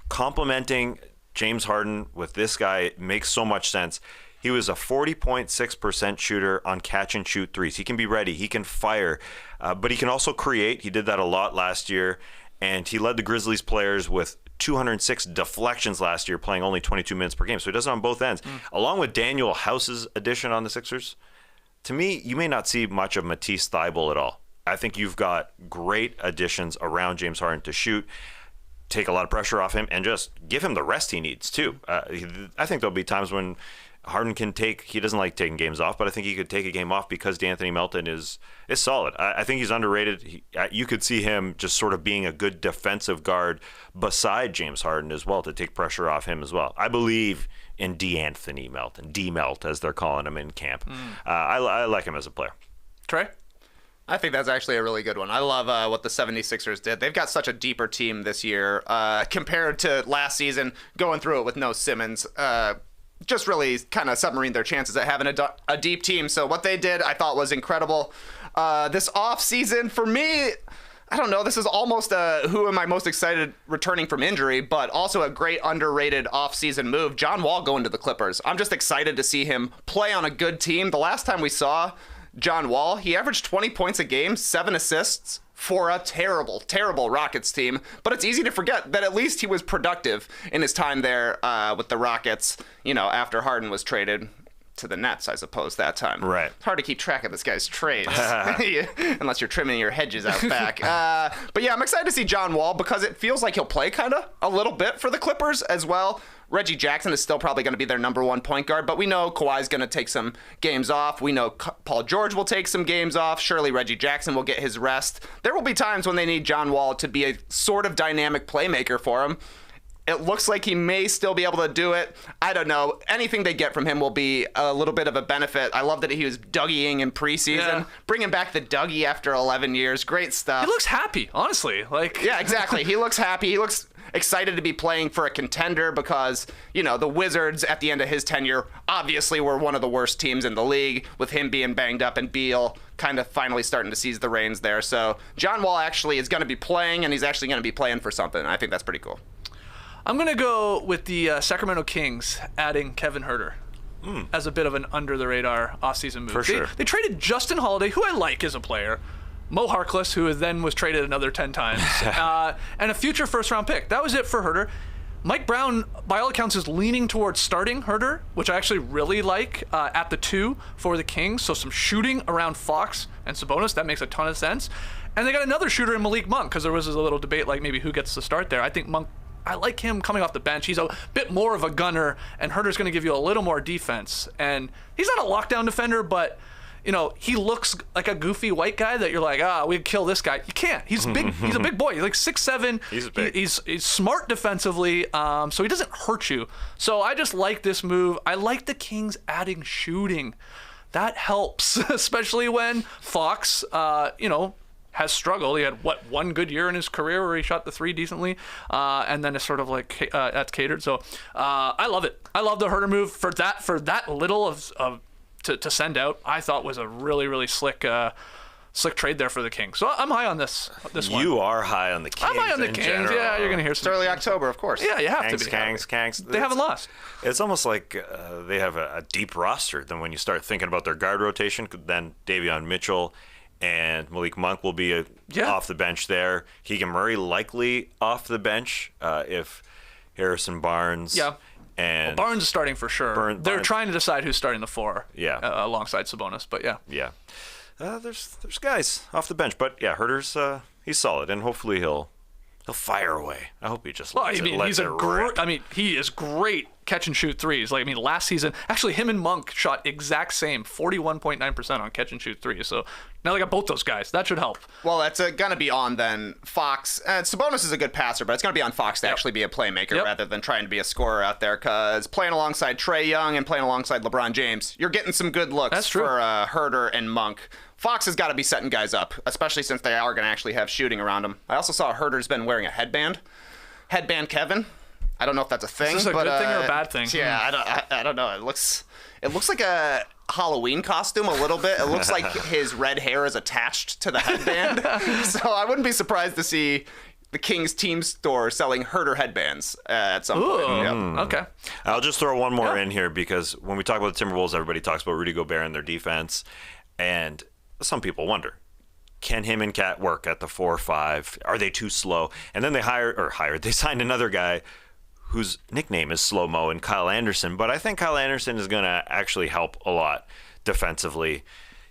complimenting James Harden with this guy makes so much sense. He was a 40.6% shooter on catch-and-shoot threes. He can be ready. He can fire. But he can also create. He did that a lot last year. And he led the Grizzlies players with 206 deflections last year, playing only 22 minutes per game. So he does it on both ends. Along with Daniel House's addition on the Sixers, to me, you may not see much of Matisse Thybulle at all. I think you've got great additions around James Harden to shoot, take a lot of pressure off him, and just give him the rest he needs, too. I think there'll be times when Harden can he doesn't like taking games off, but I think he could take a game off because DeAnthony Melton is solid. I think he's underrated. You could see him just sort of being a good defensive guard beside James Harden as well to take pressure off him as well. I believe in DeAnthony Melton, D-Melt as they're calling him in camp. I like him as a player. Trey? I think that's actually a really good one. I love what the 76ers did. They've got such a deeper team this year compared to last season, going through it with no Simmons. Just really kind of submarined their chances at having a deep team. So what they did, I thought, was incredible. This offseason, for me, I don't know, this is almost who am I most excited returning from injury, but also a great underrated offseason move. John Wall going to the Clippers. I'm just excited to see him play on a good team. The last time we saw John Wall, he averaged 20 points a game, 7 assists for a terrible, terrible Rockets team. But it's easy to forget that at least he was productive in his time there with the Rockets, after Harden was traded to the Nets, I suppose, that time. Right. It's hard to keep track of this guy's trades, unless you're trimming your hedges out back. But yeah, I'm excited to see John Wall because it feels like he'll play kind of a little bit for the Clippers as well. Reggie Jackson is still probably going to be their number one point guard, but we know Kawhi's going to take some games off. We know Paul George will take some games off. Surely Reggie Jackson will get his rest. There will be times when they need John Wall to be a sort of dynamic playmaker for him. It looks like he may still be able to do it. I don't know. Anything they get from him will be a little bit of a benefit. I love that he was Dougieing in preseason. Yeah. Bringing back the Dougie after 11 years. Great stuff. He looks happy, honestly. Yeah, exactly. He looks happy. He looks excited to be playing for a contender because, the Wizards at the end of his tenure obviously were one of the worst teams in the league with him being banged up and Beal kind of finally starting to seize the reins there. So John Wall actually is going to be playing, and he's actually going to be playing for something. I think that's pretty cool. I'm going to go with the Sacramento Kings adding Kevin Huerter as a bit of an under-the-radar offseason move. For sure. They traded Justin Holiday, who I like as a player, Mo Harkless, who then was traded another 10 times, and a future first-round pick. That was it for Huerter. Mike Brown, by all accounts, is leaning towards starting Huerter, which I actually really like at the 2 for the Kings. So some shooting around Fox and Sabonis. That makes a ton of sense. And they got another shooter in Malik Monk because there was a little debate like maybe who gets to start there. I think Monk, I like him coming off the bench. He's a bit more of a gunner, and Huerter's going to give you a little more defense. And he's not a lockdown defender, but he looks like a goofy white guy that you're like, we'd kill this guy. You can't. He's big. He's a big boy. He's like 6'7". He's big. He's smart defensively, so he doesn't hurt you. So I just like this move. I like the Kings adding shooting. That helps, especially when Fox, has struggled. He had one good year in his career where he shot the 3 decently, and then it's sort of like that's catered. So I love it. I love the Huerter move for that little of to send out. I thought was a really, really slick trade there for the Kings. So I'm high on this one. You are high on the Kings. I'm high on the Kings. General. Yeah, you're gonna hear some. It's early October, of course. Yeah, you have to be. Kangs. They haven't lost. It's almost like they have a deep roster. Then when you start thinking about their guard rotation, then Davion Mitchell and Malik Monk will be off the bench there. Keegan Murray likely off the bench if Harrison Barnes. Yeah. And Barnes is starting for sure. They're Barnes. trying to decide who's starting the 4. Yeah. Alongside Sabonis, but yeah. Yeah. There's guys off the bench, but yeah, Huerter's he's solid, and hopefully he'll He'll fire away. I hope he just Well, lets I mean, it, lets he's it rip. he is great catch and shoot threes. Like, I mean, last season, actually, him and Monk shot exact same 41.9% on catch and shoot threes. So now they got both those guys. That should help. Well, that's going to be on then Fox. Sabonis is a good passer, but it's going to be on Fox to actually be a playmaker rather than trying to be a scorer out there. Because playing alongside Trae Young and playing alongside LeBron James, you're getting some good looks for Herter and Monk. Fox has got to be setting guys up, especially since they are going to actually have shooting around him. I also saw Herter's been wearing a headband. Headband Kevin. I don't know if that's a thing. Is this a good thing or a bad thing? Yeah, I don't know. It looks like a Halloween costume a little bit. It looks like his red hair is attached to the headband. So I wouldn't be surprised to see the Kings team store selling Herter headbands at some point. Yep. Okay. I'll just throw one more in here because when we talk about the Timberwolves, everybody talks about Rudy Gobert and their defense. And some people wonder, can him and Cat work at the 4 or 5? Are they too slow? And then they they signed another guy whose nickname is Slow Mo, and Kyle Anderson. But I think Kyle Anderson is going to actually help a lot defensively.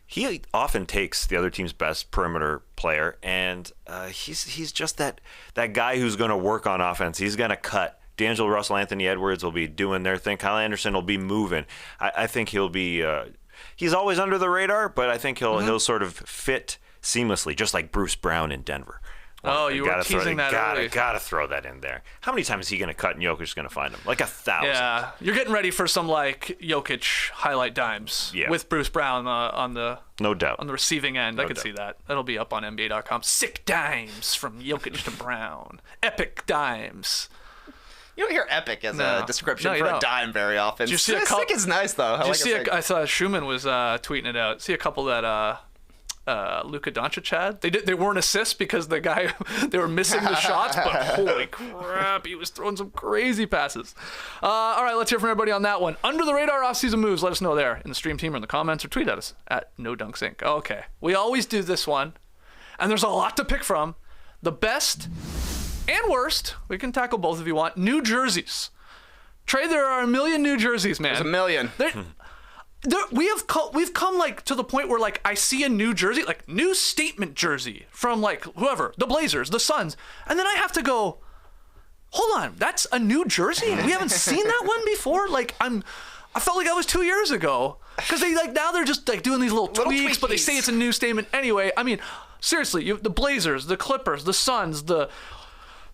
He often takes the other team's best perimeter player, and he's just that guy who's going to work on offense. He's going to cut. D'Angelo Russell, Anthony Edwards will be doing their thing. Kyle Anderson will be moving. I think he'll be he's always under the radar, but I think he'll sort of fit seamlessly, just like Bruce Brown in Denver. Oh, you were teasing that early. Gotta throw that in there. How many times is he going to cut and Jokic's going to find him? Like 1,000. Yeah, you're getting ready for some like Jokic highlight dimes with Bruce Brown on the no doubt on the receiving end. I could see that. That'll be up on NBA.com. Sick dimes from Jokic to Brown. Epic dimes. You don't hear epic as a description for a dime very often. Sick is nice, though. I saw Schumann was tweeting it out. See a couple that Luka Doncic had. They weren't assists because the guy, they were missing the shots, but holy crap, he was throwing some crazy passes. All right, let's hear from everybody on that one. Under the radar offseason moves, let us know there in the stream team or in the comments, or tweet at us at NoDunksInc. Okay, we always do this one, and there's a lot to pick from. The best and worst, we can tackle both if you want, New Jerseys. Trey, there are a million New Jerseys, man. There's a million. We've come like to the point where like I see a new jersey, like new statement jersey from like whoever, the Blazers, the Suns, and then I have to go, hold on, that's a new jersey? We haven't seen that one before? Like I felt like that was 2 years ago. Because they like now they're just like doing these little tweaks, but they say it's a new statement anyway. I mean, seriously, the Blazers, the Clippers, the Suns, the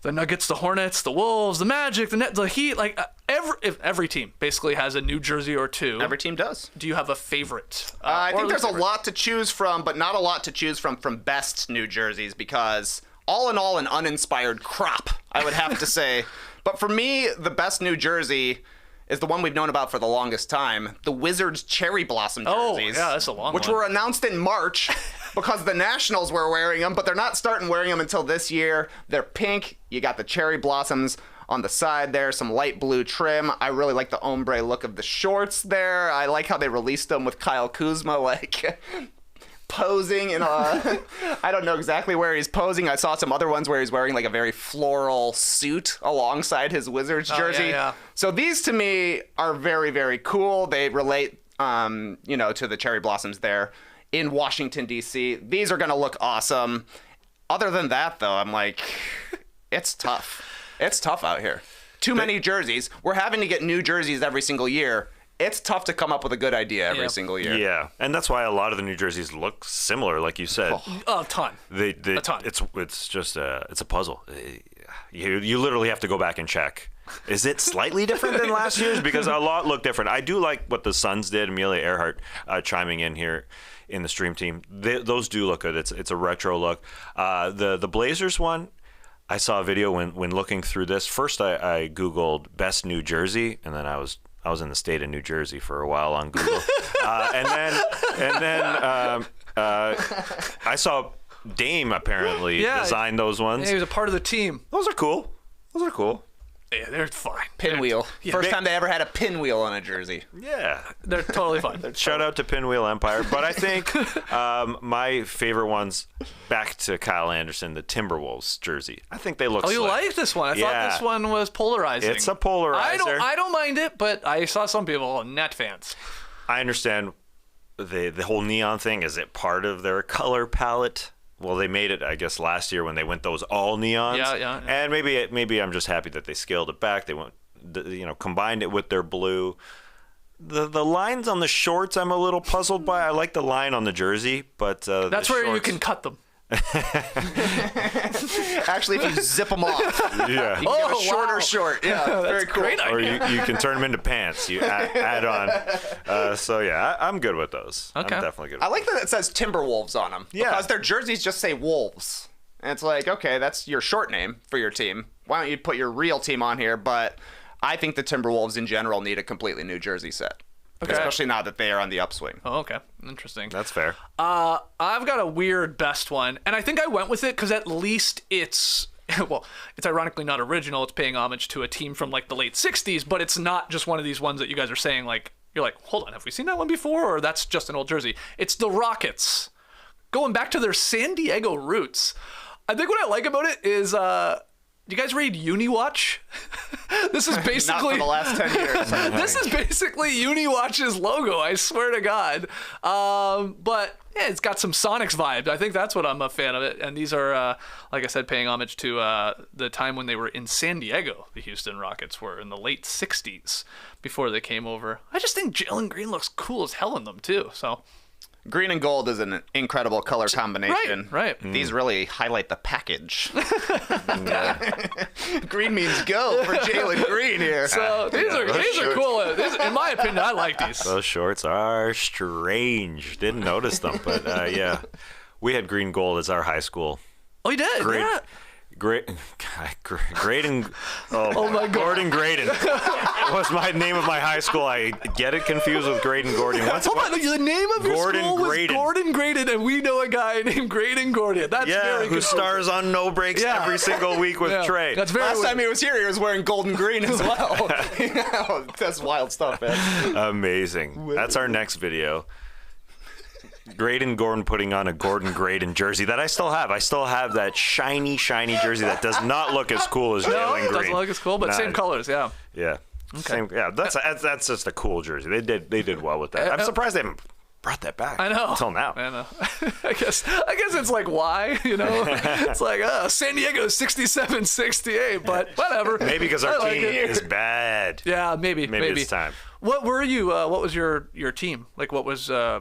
Nuggets, the Hornets, the Wolves, the Magic, the Net, the Heat, like every team basically has a new jersey or two. Every team does. Do you have a favorite? I think there's a lot to choose from, but not a lot to choose from best new jerseys because all in all, an uninspired crop, I would have to say. But for me, the best new jersey is the one we've known about for the longest time, the Wizards cherry blossom jerseys. Oh, yeah, that's a long which one. were announced in March because the Nationals were wearing them, but they're not starting wearing them until this year. They're pink. You got the cherry blossoms on the side there, some light blue trim. I really like the ombre look of the shorts there. I like how they released them with Kyle Kuzma, like posing in a, I don't know exactly where he's posing. I saw some other ones where he's wearing like a very floral suit alongside his Wizards jersey. Yeah. So these to me are very, very cool. They relate, to the cherry blossoms there in Washington, D.C. These are going to look awesome. Other than that, though, I'm like, it's tough. It's tough out here. Too many jerseys. We're having to get new jerseys every single year. It's tough to come up with a good idea every single year. Yeah, and that's why a lot of the New Jerseys look similar, like you said. A ton. A ton. It's just it's a puzzle. You literally have to go back and check. Is it slightly different than last year's? Because a lot look different. I do like what the Suns did. Amelia Earhart chiming in here in the stream team. Those do look good. It's a retro look. The Blazers one, I saw a video when looking through this. First, I Googled best New Jersey, and then I was in the state of New Jersey for a while on Google, and then I saw Dame apparently design those ones. Yeah, he was a part of the team. Those are cool. Yeah, they're fine. Pinwheel. First time they ever had a pinwheel on a jersey. Yeah. They're totally fine. Shout out to Pinwheel Empire. But I think my favorite one's back to Kyle Anderson, the Timberwolves jersey. I think they look slick. You like this one? I thought this one was polarizing. It's a polarizer. I don't mind it, but I saw some people, net fans. I understand the whole neon thing. Is it part of their color palette? well, they made it, I guess, last year when they went those all neons. Yeah. And maybe I'm just happy that they scaled it back. They went, combined it with their blue. The lines on the shorts, I'm a little puzzled by. I like the line on the jersey, but that's where you can cut them. Actually, if you zip them off, yeah. you can give a shorter short. Yeah, very cool. Great idea. Or you can turn them into pants. You add on. So yeah, I'm good with those. Okay. I'm definitely good with I like that it says Timberwolves on them. Yeah. Because their jerseys just say Wolves. And it's like, okay, that's your short name for your team. Why don't you put your real team on here? But I think the Timberwolves in general need a completely new jersey set. Okay. Especially now that they are on the upswing. Oh, okay. Interesting. That's fair. I've got a weird best one, and I think I went with it because at least it's, well, it's ironically not original. It's paying homage to a team from like the late 60s, but it's not just one of these ones that you guys are saying like, you're like, hold on, have we seen that one before? Or that's just an old jersey. It's the Rockets. Going back to their San Diego roots. I think what I like about it is, do you guys read Uniwatch? This is basically Not for the last 10 years. this is basically Uniwatch's logo, I swear to God. But yeah, it's got some Sonics vibes. I think that's what I'm a fan of it. And these are, like I said, paying homage to the time when they were in San Diego. The Houston Rockets were in the late 60s before they came over. I just think Jalen Green looks cool as hell in them too. So Green and gold is an incredible color combination. Right. These really highlight the package. Green means go for Jalen Green here. So these are cool. In my opinion, I like these. Those shorts are strange. Didn't notice them, but yeah. We had green gold as our high school. Oh, you did? Great. Yeah. Graydon. Oh my God. Gordon Graydon was my name of my high school. I get it confused with Graydon Gordon. Hold on, the name of your Gordon school was Graydon. Gordon Graydon, and we know a guy named Graydon Gordon. That's very who good. stars on No Breaks every single week with Trey. That's very Last time he was here, he was wearing gold and green as well. That's wild stuff, man. Amazing. That's our next video. Graydon Gordon putting on a Gordon Graydon jersey that I still have. I still have that shiny jersey that does not look as cool as Jalen Green. It doesn't look as cool, but same colors, yeah. Yeah. Okay. Same, yeah, that's just a cool jersey. They did well with that. I'm surprised they haven't brought that back. I know. Until now. I know. I guess it's like, why? It's like, San Diego 67, 68, but whatever. Maybe because our team is bad. Yeah, maybe. Maybe it's time. What were you? What was your team? Like, what was your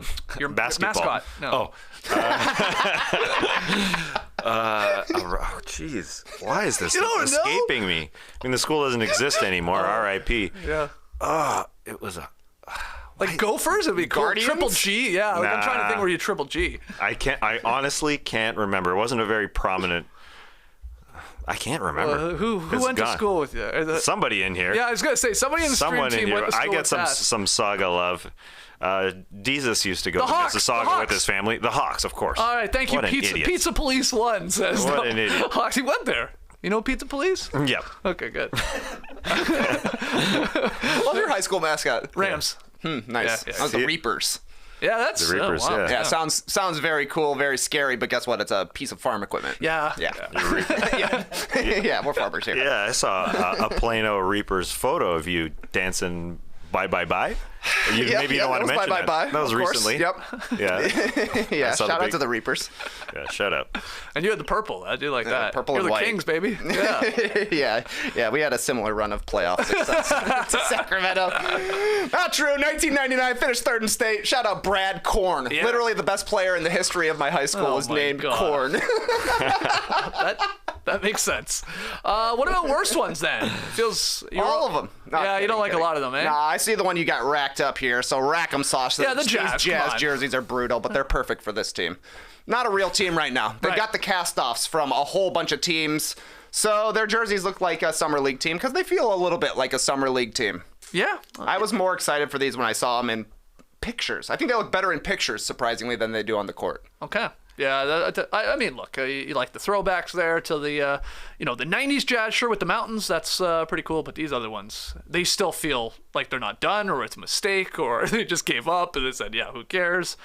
basketball mascot? No. Oh, jeez. Why is this escaping me? I mean, the school doesn't exist anymore. R.I.P. Yeah. It was a. Like Gophers? It'd be cool. Guardians? Triple G? Yeah. Like, I'm trying to think where you triple G. I honestly can't remember. It wasn't a very prominent. I can't remember. Who went to school with you? Somebody in here. Yeah, I was gonna say somebody in the stream team went to school. I get with some Saga love. Jesus used to go to Mississauga with his family. The Hawks, of course. All right, thank you. What an idiot. Pizza Police 1 says. What an idiot. Hawks, he went there. You know Pizza Police? Yep. Okay, good. What was your high school mascot? Rams. Nice. Yeah. That was the Reapers. Yeah, that's The Reapers, wow. yeah. Yeah, sounds very cool, very scary, but guess what? It's a piece of farm equipment. Yeah. Yeah, we're farmers here. Yeah, I saw a Plano Reapers photo of you dancing Bye Bye Bye. Maybe you don't want to mention that. Bye. That was recently. Yep. Yeah. Yeah. saw Shout the out to the Reapers. Yeah, shut up. And you had the purple. I do like that. purple You're and the white. Kings, baby. Yeah. Yeah. We had a similar run of playoff success to Sacramento. Not true. 1999, finished third in state. Shout out Brad Korn. Yeah. Literally the best player in the history of my high school was my named God. Korn. That makes sense. What about worst ones then? All of them. Yeah, you don't like a lot of them, eh? Nah, I see the one you got racked up here. So rack 'em, Sauce. Yeah, the These Jazz, come Jazz on. jerseys are brutal, but they're perfect for this team. Not a real team right now. They've Right. got the cast-offs from a whole bunch of teams. So their jerseys look like a summer league team because they feel a little bit like a summer league team. Yeah. I was more excited for these when I saw them in pictures. I think they look better in pictures, surprisingly, than they do on the court. Okay. Yeah, I mean, look, you like the throwbacks there to the, the 90s Jazz shirt with the mountains. That's pretty cool. But these other ones, they still feel like they're not done or it's a mistake or they just gave up and they said, yeah, who cares?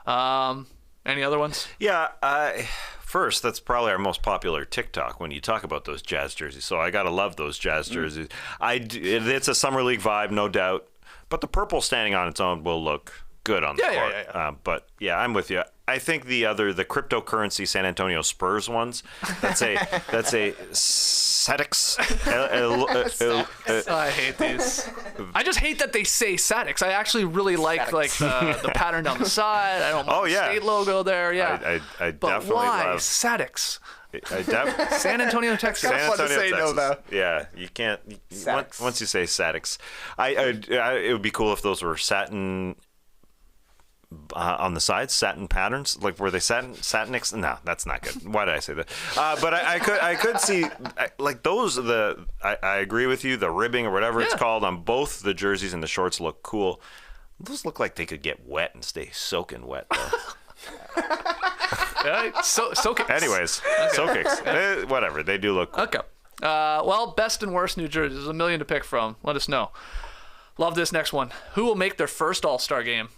Any other ones? Yeah, first, that's probably our most popular TikTok when you talk about those Jazz jerseys. So I gotta love those Jazz jerseys. It's a summer league vibe, no doubt. But the purple standing on its own will look good on the court. Yeah. But yeah, I'm with you. I think the cryptocurrency San Antonio Spurs ones. That's a Sadix. I hate these. I just hate that they say Sadix. I actually really like the pattern down the side. I don't mind the state logo there. Yeah, I but definitely why love Sadix? San Antonio, Texas. San Antonio, fun to say Texas. no, though. Yeah, you can't. Once you say Sadix, it would be cool if those were satin. On the sides, satin patterns, like were they satinix? No, that's not good. Why did I say that? But I could see like those. I agree with you. The ribbing or whatever it's called on both the jerseys and the shorts look cool. Those look like they could get wet and stay soaking wet though. Soakix. Anyways, Soakix. Whatever, they do look cool. Okay. Well, best and worst New Jersey. There's a million to pick from. Let us know. Love this next one. Who will make their first All-Star game?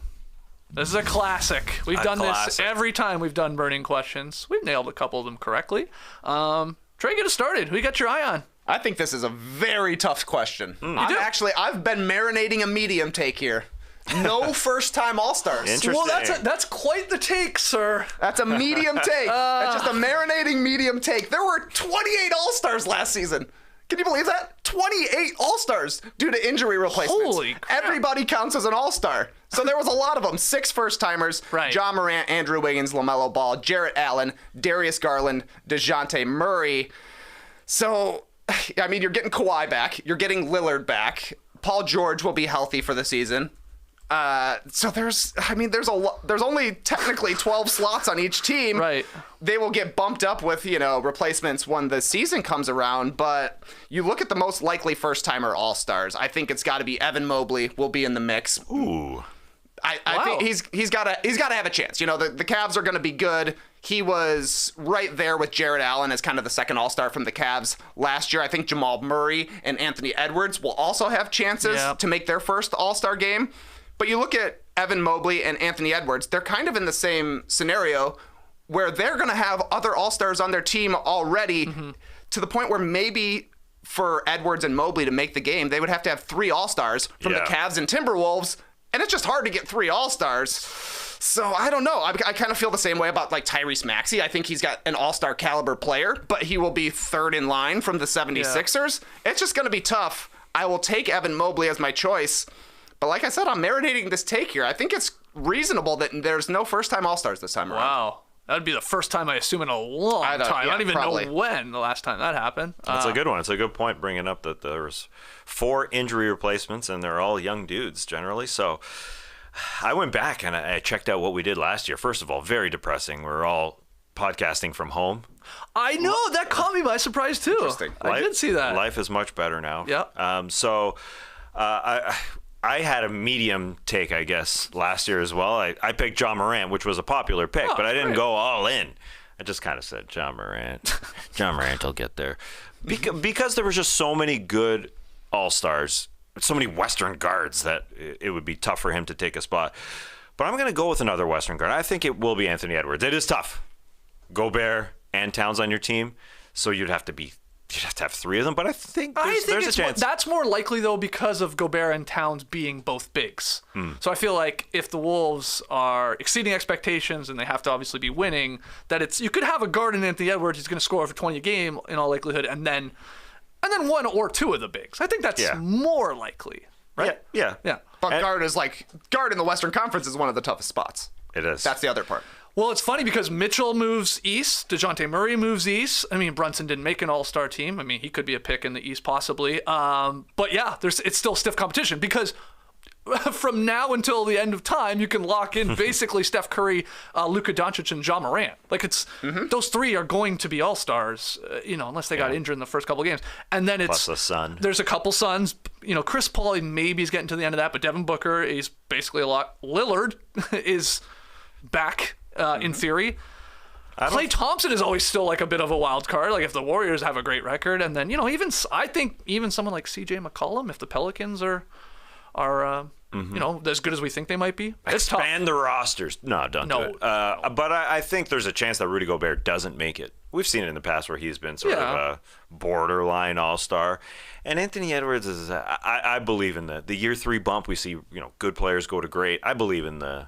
This is a classic. We've done this every time we've done burning questions. We've nailed a couple of them correctly. Trey, get us started. Who you got your eye on? I think this is a very tough question. I've been marinating a medium take here. No first-time All-Stars. Interesting. Well, that's quite the take, sir. That's a medium take. That's just a marinating medium take. There were 28 All-Stars last season. Can you believe that? 28 All-Stars due to injury replacements. Holy crap. Everybody counts as an All-Star. So there was a lot of them. 6 first-timers. Right. John Morant, Andrew Wiggins, LaMelo Ball, Jarrett Allen, Darius Garland, DeJounte Murray. So, I mean, you're getting Kawhi back. You're getting Lillard back. Paul George will be healthy for the season. So there's only technically 12 slots on each team. Right. They will get bumped up with, replacements when the season comes around, but you look at the most likely first-timer All-Stars. I think it's got to be Evan Mobley will be in the mix. Ooh. I think he's got to have a chance. The Cavs are going to be good. He was right there with Jarrett Allen as kind of the second All-Star from the Cavs last year. I think Jamal Murray and Anthony Edwards will also have chances to make their first All-Star game. But you look at Evan Mobley and Anthony Edwards, they're kind of in the same scenario where they're going to have other All-Stars on their team already to the point where maybe for Edwards and Mobley to make the game, they would have to have 3 All-Stars from the Cavs and Timberwolves, and it's just hard to get 3 All-Stars. So I don't know. I kind of feel the same way about like Tyrese Maxey. I think he's got an All-Star caliber player, but he will be third in line from the 76ers. Yeah. It's just going to be tough. I will take Evan Mobley as my choice. But like I said, I'm marinating this take here. I think it's reasonable that there's no first-time All-Stars this time around. Wow. That would be the first time, I assume, in a long time. I don't even know when the last time that happened. That's a good one. It's a good point bringing up that there's 4 injury replacements, and they're all young dudes generally. So I went back and I checked out what we did last year. First of all, very depressing. We're all podcasting from home. I know. That caught me by surprise, too. Interesting. I did see that. Life is much better now. Yeah. I had a medium take, I guess, last year as well. I picked John Morant, which was a popular pick, but I didn't go all in. I just kind of said, John Morant. John Morant will get there. Because there were just so many good All-Stars, so many Western guards that it would be tough for him to take a spot. But I'm going to go with another Western guard. I think it will be Anthony Edwards. It is tough. Gobert and Towns on your team, so you'd have to have 3 of them, but I think there's a chance. That's more likely, though, because of Gobert and Towns being both bigs. So I feel like if the Wolves are exceeding expectations and they have to obviously be winning, that you could have a guard in Anthony Edwards who's going to score over 20 a game in all likelihood, and then 1 or 2 of the bigs. I think that's more likely, right? Yeah. But guard in the Western Conference is one of the toughest spots. It is. That's the other part. Well, it's funny because Mitchell moves east, DeJounte Murray moves east. I mean, Brunson didn't make an all-star team. I mean, he could be a pick in the East possibly. But yeah, it's still stiff competition because from now until the end of time, you can lock in basically Steph Curry, Luka Doncic, and Ja Morant. Like those 3 are going to be all-stars, unless they got injured in the first couple of games. And then plus the Sun. There's a couple Suns. Chris Paul maybe is getting to the end of that, but Devin Booker is basically a lot. Lillard is back. In theory, Klay Thompson is always still like a bit of a wild card. Like if the Warriors have a great record, and then I think even someone like CJ McCollum, if the Pelicans are as good as we think they might be, it's expand tough. the rosters. No, don't do it. But I think there's a chance that Rudy Gobert doesn't make it. We've seen it in the past where he's been sort of a borderline all-star, and Anthony Edwards is. I believe in the year 3 bump. We see good players go to great. I believe in the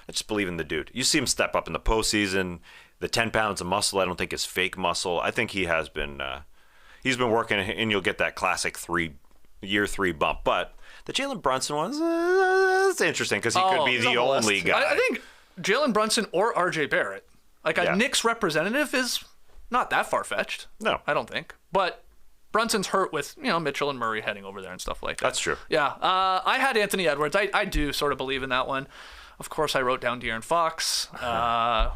I just believe in the dude. You see him step up in the postseason. The 10 pounds of muscle, I don't think is fake muscle. I think he has been he's been working, and you'll get that classic year 3 bump. But the Jalen Brunson one is interesting because he could be the only guy. I think Jalen Brunson or RJ Barrett. Like a Knicks representative is not that far-fetched. No. I don't think. But Brunson's hurt with, Mitchell and Murray heading over there and stuff like that. That's true. Yeah. I had Anthony Edwards. I do sort of believe in that one. Of course, I wrote down De'Aaron Fox,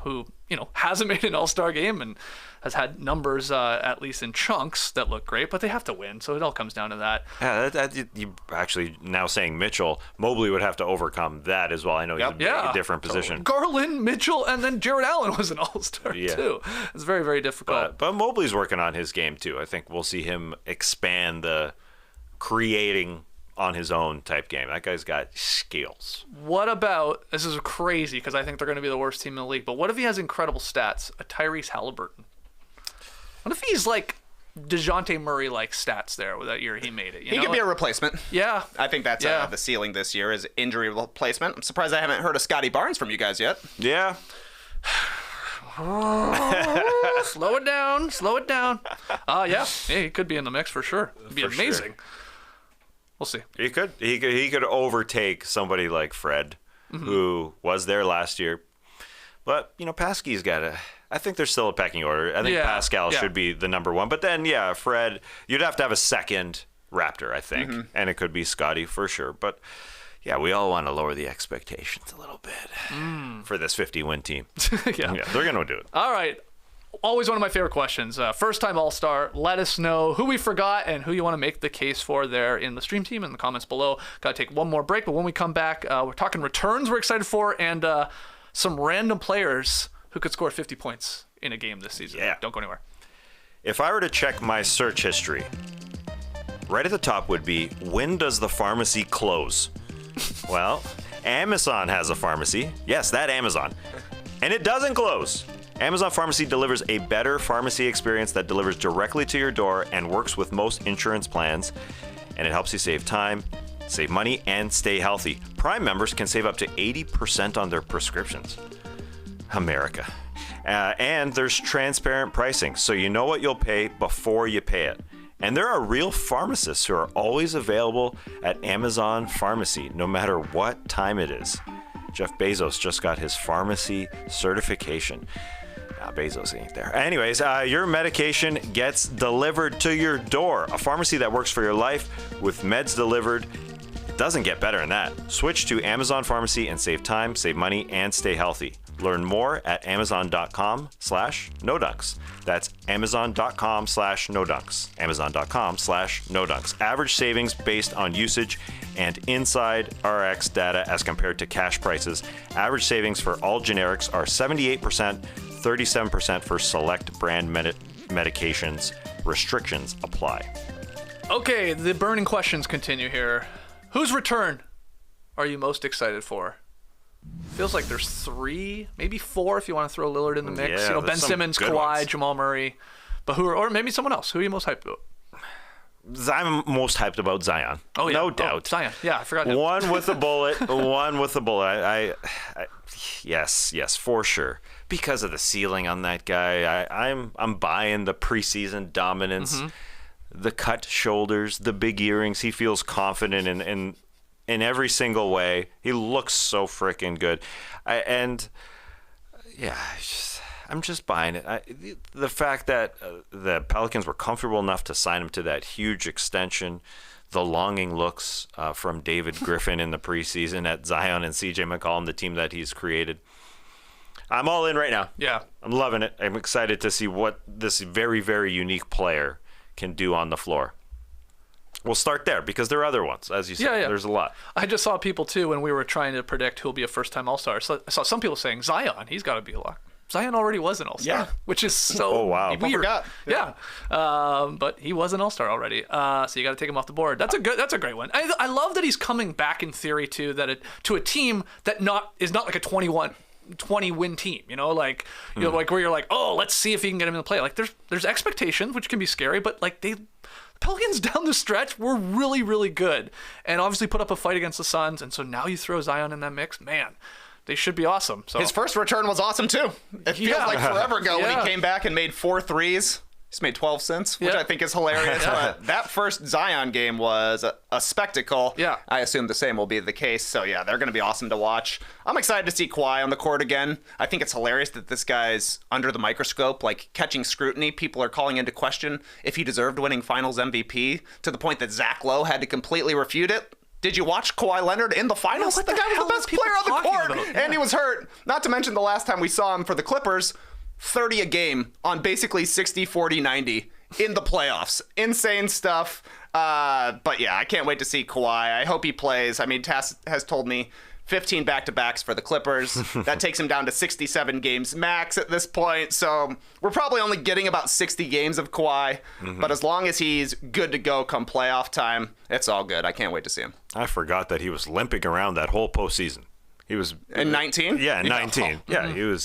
who, hasn't made an all-star game and has had numbers, at least in chunks, that look great, but they have to win, so it all comes down to that. Yeah, you actually now saying Mitchell, Mobley would have to overcome that as well. I know he's a different position. Garland, Mitchell, and then Jared Allen was an all-star, too. It's very, very difficult. But Mobley's working on his game, too. I think we'll see him expand the creating on his own type game. That guy's got skills. What about, this is crazy because I think they're going to be the worst team in the league, but what if he has incredible stats? A Tyrese Halliburton. What if he's like DeJounte Murray-like stats there with that year he made it? He could be a replacement. Yeah. I think that's the ceiling this year is injury replacement. I'm surprised I haven't heard of Scotty Barnes from you guys yet. Yeah. Slow it down. Yeah, he could be in the mix for sure. It'd be amazing. Sure. We'll see. He could overtake somebody like Fred, who was there last year. But, Paskey's got a... I think there's still a pecking order. I think Pascal should be the number one. But then, Fred, you'd have to have a second Raptor, I think. And it could be Scotty for sure. But, we all want to lower the expectations a little bit for this 50-win team. Yeah, they're going to do it. All right. Always one of my favorite questions. First-time All-Star. Let us know who we forgot and who you want to make the case for there in the stream team in the comments below. Got to take one more break, but when we come back, we're talking returns we're excited for and some random players who could score 50 points in a game this season. Yeah. Don't go anywhere. If I were to check my search history, right at the top would be, when does the pharmacy close? Well, Amazon has a pharmacy. Yes, that Amazon. And it doesn't close. Amazon Pharmacy delivers a better pharmacy experience that delivers directly to your door and works with most insurance plans. And it helps you save time, save money, and stay healthy. Prime members can save up to 80% on their prescriptions. America. And there's transparent pricing, so you know what you'll pay before you pay it. And there are real pharmacists who are always available at Amazon Pharmacy, no matter what time it is. Jeff Bezos just got his pharmacy certification. Bezos ain't there. Anyways, your medication gets delivered to your door. A pharmacy that works for your life with meds delivered. It doesn't get better than that. Switch to Amazon Pharmacy and save time, save money, and stay healthy. Learn more at amazon.com/nodunks. That's amazon.com/nodunks. Amazon.com/nodunks. Average savings based on usage and inside RX data as compared to cash prices. Average savings for all generics are 78%, 37% for select brand medications. Restrictions apply. Okay, the burning questions continue here. Whose return are you most excited for? Feels like there's 3, maybe 4 if you want to throw Lillard in the mix. Yeah, Ben Simmons, Kawhi, ones. Jamal Murray. But or maybe someone else. Who are you most hyped about? I'm most hyped about Zion. Oh, yeah. No doubt. Zion. Yeah, I forgot him. One with a bullet. Yes, for sure. Because of the ceiling on that guy, I'm buying the preseason dominance, the cut shoulders, the big earrings. He feels confident in every single way. He looks so freaking good, I'm just buying it. The fact that the Pelicans were comfortable enough to sign him to that huge extension, the longing looks from David Griffin in the preseason at Zion and CJ McCollum, the team that he's created. I'm all in right now. Yeah. I'm loving it. I'm excited to see what this very, very unique player can do on the floor. We'll start there because there are other ones, as you said. Yeah. There's a lot. I just saw people, too, when we were trying to predict who'll be a first-time All-Star. So I saw some people saying, Zion, he's got to be a lock. Zion already was an All-Star, which is so weird. I forgot. Yeah. But he was an All-Star already. So you got to take him off the board. That's a great one. I love that he's coming back in theory, too, to a team that is not like a 20-win team, like like where you're like, oh, let's see if he can get him in the play. Like there's expectations, which can be scary, but like the Pelicans down the stretch were really, really good, and obviously put up a fight against the Suns, and so now you throw Zion in that mix, man. they should be awesome. So His first return was awesome too. It feels like forever ago when he came back and made 4 threes. He's made 12 since, which I think is hilarious. But that first Zion game was a spectacle. Yeah. I assume the same will be the case. So, yeah, they're going to be awesome to watch. I'm excited to see Kawhi on the court again. I think it's hilarious that this guy's under the microscope, like catching scrutiny. People are calling into question if he deserved winning Finals MVP to the point that Zach Lowe had to completely refute it. Did you watch Kawhi Leonard in the finals? Yeah, the guy was the best player on the court, and he was hurt. Not to mention the last time we saw him for the Clippers, 30 a game on basically 60, 40, 90 in the playoffs. Insane stuff. But yeah, I can't wait to see Kawhi. I hope he plays. I mean, Tass has told me 15 back-to-backs for the Clippers. That takes him down to 67 games max at this point. So we're probably only getting about 60 games of Kawhi. But as long as he's good to go come playoff time, it's all good. I can't wait to see him. I forgot that he was limping around that whole postseason. He was in 19? Yeah, in 19. Yeah, he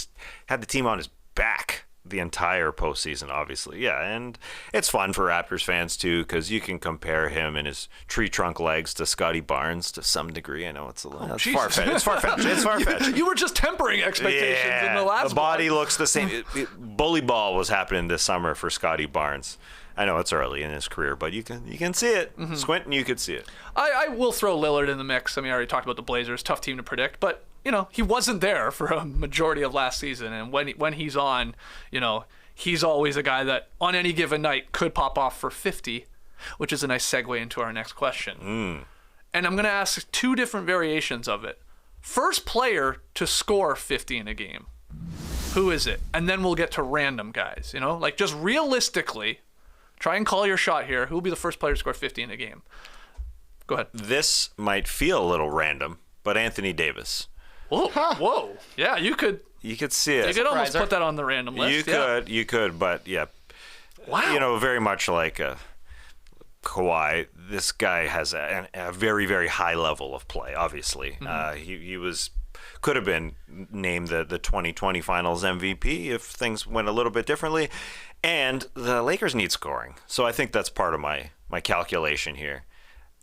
had the team on his back the entire postseason, obviously. Yeah, and it's fun for Raptors fans too, because you can compare him and his tree trunk legs to Scotty Barnes to some degree. I know it's a little far-fetched. It's far-fetched. You were just tempering expectations in the last the body looks the same. Bully ball was happening this summer for Scotty Barnes. I know it's early in his career, but you can see it. Squint and you could see it. I will throw Lillard in the mix. I mean, I already talked about the Blazers. Tough team to predict, but he wasn't there for a majority of last season, and when he's on, he's always a guy that on any given night could pop off for 50, which is a nice segue into our next question. And I'm going to ask 2 different variations of it. First player to score 50 in a game. Who is it? And then we'll get to random guys, like just realistically, try and call your shot here. Who will be the first player to score 50 in a game? Go ahead. This might feel a little random, but Anthony Davis. Whoa. Yeah, you could see it. You could almost put that on the random list. You could, but yeah. Wow. Very much like Kawhi, this guy has a very, very high level of play, obviously. He could have been named the 2020 Finals MVP if things went a little bit differently. And the Lakers need scoring. So I think that's part of my calculation here.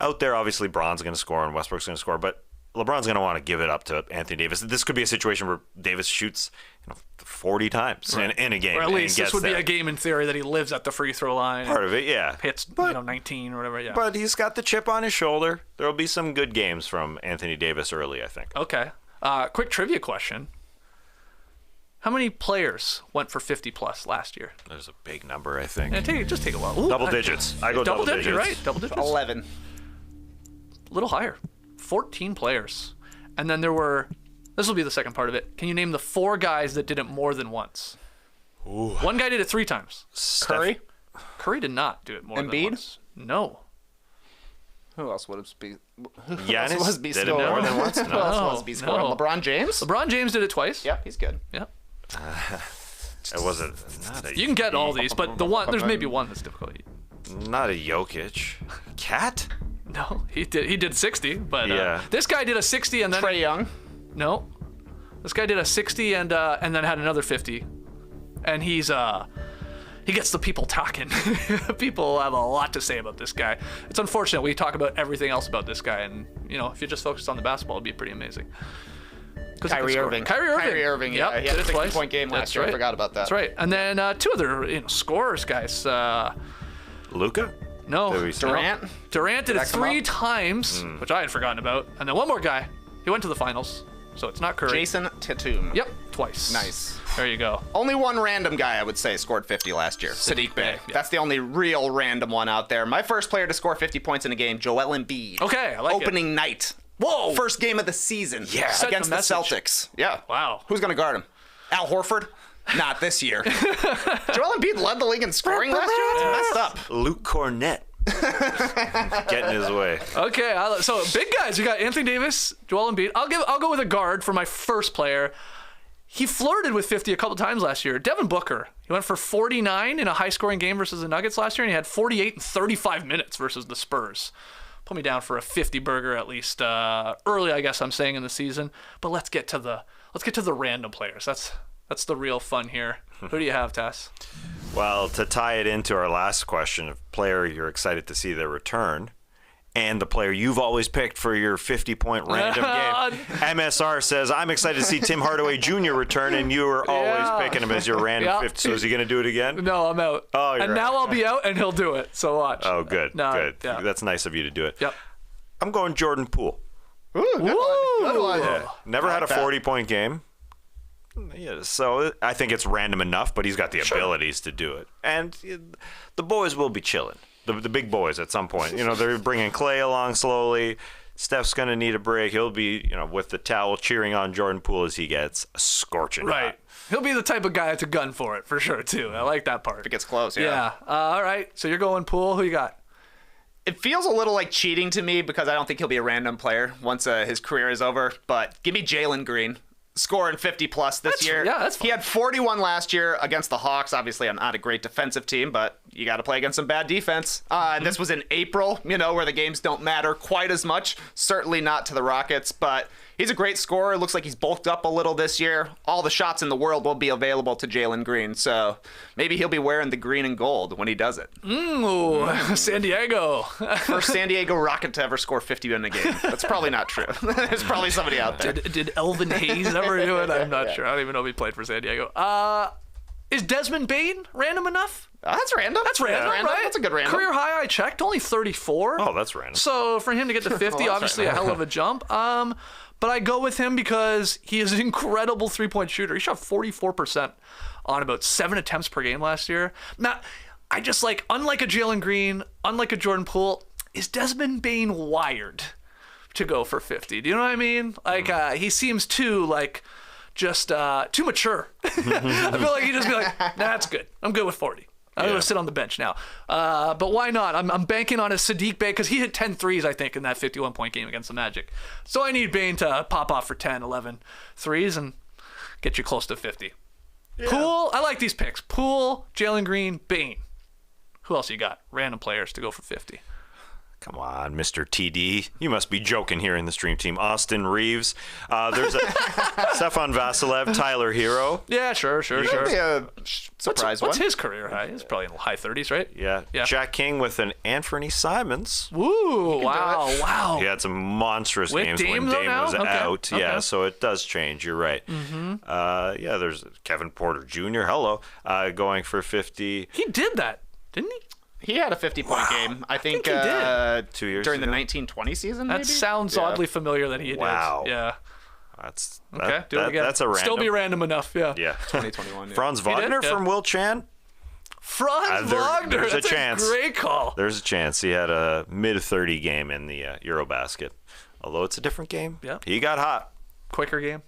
Out there, obviously, Bron's going to score and Westbrook's going to score, but LeBron's going to want to give it up to Anthony Davis. This could be a situation where Davis shoots 40 times in a game. Or at least this would be a game in theory that he lives at the free throw line. Part of it, yeah. Hits 19 or whatever, yeah. But he's got the chip on his shoulder. There will be some good games from Anthony Davis early, I think. Okay. Quick trivia question. How many players went for 50-plus last year? There's a big number, I think. Yeah, just take a while. Ooh, double digits. I go double digits. You're right, double digits. 11. A little higher. 14 players. And then this will be the second part of it. Can you name the 4 guys that did it more than once? Ooh. One guy did it 3 times. Curry? Curry did not do it more than once. No. Who else would it be? Giannis did it more than once? Who else was be scoring? LeBron James? LeBron James did it twice. Yep, he's good. Yep. It wasn't not a. You can get all these, but there's maybe one that's difficult. Not a Jokic. Cat? No, he did 60, but this guy did a 60 and then Trae Young. No, this guy did a 60 and then had another 50, and he gets the people talking. People have a lot to say about this guy. It's unfortunate we talk about everything else about this guy, and if you just focused on the basketball, it'd be pretty amazing. Kyrie Irving. Kyrie Irving. Yeah, he had a 60-point game last year. I forgot about that. That's right. And then 2 other scorers, guys. Luka? No. Durant? Durant did it 3 times, which I had forgotten about. And then one more guy. He went to the finals, so it's not Curry. Jason Tatum. Yep, twice. Nice. There you go. Only one random guy, I would say, scored 50 last year. Sadiq Bey. Yeah. That's the only real random one out there. My first player to score 50 points in a game, Joel Embiid. Okay, I like Opening night. Whoa. First game of the season. Yeah. Against the Celtics. Yeah. Wow. Who's going to guard him? Al Horford? Not this year. Joel Embiid led the league in scoring last year? That's messed up. Luke Cornett. Getting his way. Okay, so big guys. We got Anthony Davis, Joel Embiid. I'll go with a guard for my first player. He flirted with 50 a couple times last year. Devin Booker. He went for 49 in a high-scoring game versus the Nuggets last year, and he had 48 in 35 minutes versus the Spurs. Put me down for a 50 burger at least early, I guess I'm saying, in the season. But let's get to the random players. That's the real fun here. Who do you have, Tess? Well, to tie it into our last question of player you're excited to see their return, and the player you've always picked for your 50-point random game. MSR says, I'm excited to see Tim Hardaway Jr. return, and you were always picking him as your random 50. So is he going to do it again? No, I'm out. Oh, you're and now I'll be out, and he'll do it. So watch. Oh, good. No, good. yeah. That's nice of you to do it. Yep. I'm going Jordan Poole. Ooh, good one. Good one. Yeah. Never had a 40-point game. Yeah, so I think it's random enough, but he's got the abilities to do it. And the boys will be chilling. The big boys at some point. They're bringing Clay along slowly. Steph's going to need a break. He'll be, with the towel cheering on Jordan Poole as he gets scorching hot. Right. He'll be the type of guy to gun for it, for sure, too. I like that part. If it gets close, Yeah. All right. So you're going Poole. Who you got? It feels a little like cheating to me because I don't think he'll be a random player once his career is over. But give me Jalen Green. Scoring 50-plus this year. Yeah, that's fine. He had 41 last year against the Hawks. Obviously, not a great defensive team, but you got to play against some bad defense. And this was in April, where the games don't matter quite as much. Certainly not to the Rockets, but he's a great scorer. Looks like he's bulked up a little this year. All the shots in the world will be available to Jalen Green, so maybe he'll be wearing the green and gold when he does it. Ooh, San Diego. First San Diego Rocket to ever score 50 in a game. That's probably not true. There's probably somebody out there. Did Elvin Hayes ever do it? I'm not sure. I don't even know if he played for San Diego. Is Desmond Bane random enough? That's random. That's random, right? That's a good random. Career high I checked, only 34. Oh, that's random. So for him to get to 50, obviously a hell of a jump. But I go with him because he is an incredible three-point shooter. He shot 44% on about 7 attempts per game last year. Now, I just unlike a Jalen Green, unlike a Jordan Poole, is Desmond Bane wired to go for 50? Do you know what I mean? He seems too too mature. I feel like he'd just be like, nah, that's good. I'm good with 40. I'm going to sit on the bench now. But why not? I'm banking on a Sadiq Bey because he hit 10 threes, I think, in that 51-point game against the Magic. So I need Bane to pop off for 10, 11 threes and get you close to 50. Yeah. Poole, I like these picks. Poole, Jalen Green, Bane. Who else you got? Random players to go for 50. Come on, Mr. TD. You must be joking here in the stream team. Austin Reeves. There's a Stefan Vasilev, Tyler Hero. Yeah, sure. Could be a surprise What's one. his career high? He's probably in the high 30s, right? Yeah. Jack King with an Anthony Simons. Woo, wow. He had some monstrous With games Dame, when though, Dame now? was Okay. out. Okay. Yeah, so it does change. You're right. There's Kevin Porter Jr. Hello, going for 50. He did that, didn't he? He had a 50-point game, I think he did. 2 years during the ago? 1920 season, That maybe? sounds oddly familiar that he did. Wow. Yeah. That's Okay, do it again. That's a random. Still be random enough, yeah. Yeah. 2021. Yeah. Franz did? Wagner Yeah. from Will Chan. Franz Wagner, there's that's a chance. great call. There's a chance. He had a mid-30 game in the Eurobasket. Although it's a different game. Yeah. He got hot. Quicker game.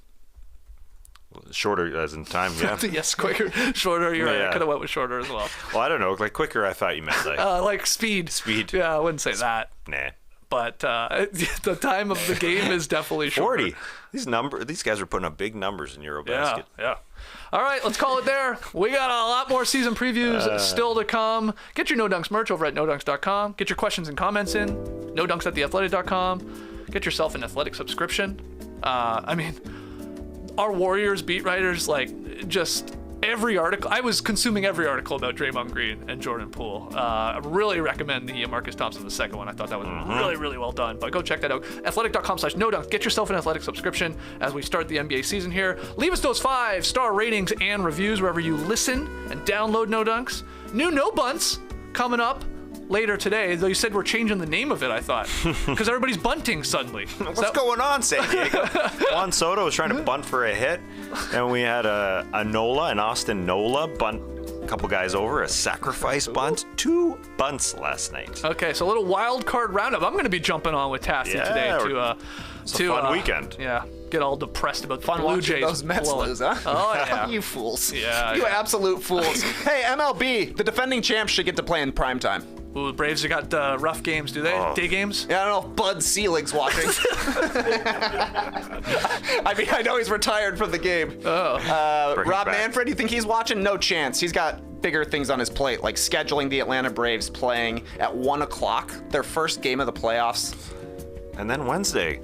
Shorter as in time, yeah. Yes, quicker, shorter. You're right. I Yeah. could have went with shorter as well. Well, I don't know. Like quicker, I thought you meant like Like speed. speed. Yeah, I wouldn't say that. Nah. But the time of the game is definitely shorter. 40. These guys are putting up big numbers in Eurobasket. Yeah. All right, let's call it there. We got a lot more season previews still to come. Get your No Dunks merch over at nodunks.com. Get your questions and comments in. nodunks@theathletic.com. Get yourself an Athletic subscription. Our Warriors beat writers, just every article. I was consuming every article about Draymond Green and Jordan Poole. I really recommend the Marcus Thompson, the second one. I thought that was really, really well done. But go check that out. Athletic.com/nodunks. Get yourself an Athletic subscription as we start the NBA season here. Leave us those 5-star ratings and reviews wherever you listen and download No Dunks. New No Bunts coming up later today, though you said we're changing the name of it, I thought, because everybody's bunting suddenly. What's going on, San Diego? Juan Soto was trying to bunt for a hit, and we had a Nola, an Austin Nola, bunt a couple guys over, a sacrifice bunt, 2 bunts last night. Okay, so a little wild card roundup. I'm going to be jumping on with Tassie today It's a fun weekend. Yeah, get all depressed about the Fun Blue watching Jays those Mets blowing. lose, huh? Oh, yeah. You fools. Yeah, You yeah. absolute fools. Hey, MLB, the defending champs should get to play in primetime. Ooh, the Braves have got rough games, do they? Oh. Day games? Yeah, I don't know if Bud Selig's watching. I know he's retired from the game. Bring Rob it back. Manfred, you think he's watching? No chance. He's got bigger things on his plate, like scheduling the Atlanta Braves playing at 1 o'clock, their first game of the playoffs. And then Wednesday,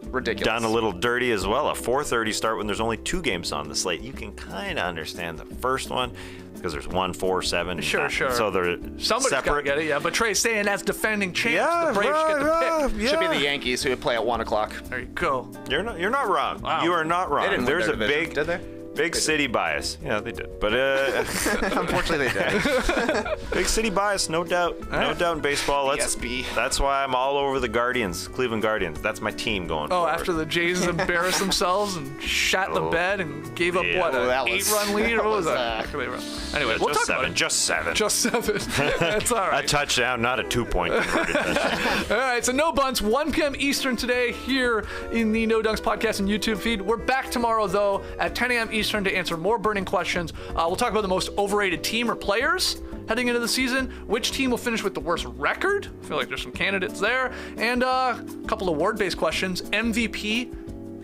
Ridiculous. done a little dirty as well. A 4:30 start when there's only 2 games on the slate. You can kind of understand the first one. because there's 1, 4, 7. Sure. So they're Somebody's got to separate. get it, yeah. But Trey's saying as defending champs, Yeah, the Braves get the pick. yeah. Should be the Yankees who would play at 1 o'clock. There you go. You're not wrong. Wow. You are not wrong. They didn't win There's their a division, big, did they? big city bias. Yeah, they did. But Unfortunately, they did. big city bias, no doubt. No doubt in baseball. ESB. That's why I'm all over the Guardians, Cleveland Guardians. That's my team going Oh, forward. after the Jays embarrassed themselves and shat the bed and gave up, Yeah. what, Oh, an that was- 8-run lead? Or what was that that? was, Anyway, we'll just talk about seven. it. Just 7. Just 7. That's all a right. touchdown, not a 2-point converted touchdown. All right, so No Bunts, 1 p.m. Eastern today here in the No Dunks podcast and YouTube feed. We're back tomorrow, though, at 10 a.m. Eastern to answer more burning questions. We'll talk about the most overrated team or players heading into the season, which team will finish with the worst record. I feel like there's some candidates there. And a couple award-based questions, MVP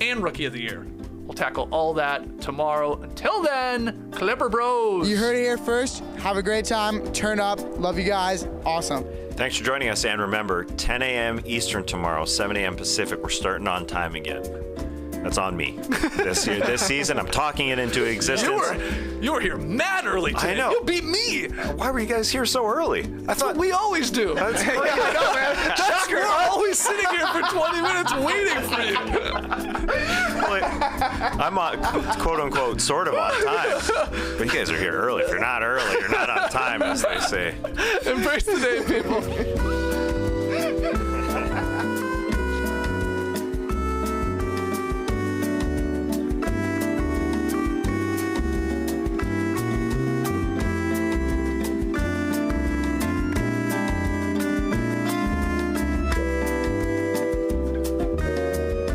and Rookie of the Year. We'll tackle all that tomorrow. Until then, Clipper Bros. You heard it here first. Have a great time. Turn up. Love you guys. Awesome. Thanks for joining us, and remember, 10 a.m. Eastern tomorrow, 7 a.m. Pacific. We're starting on time again. That's on me. This season, I'm talking it into existence. You were here mad early today. I know. You beat me. Why were you guys here so early? That's what we always do. That's we're always sitting here for 20 minutes waiting for you. I'm on, quote unquote, sort of on time. But you guys are here early. If you're not early, you're not on time, as they say. Embrace the day, people.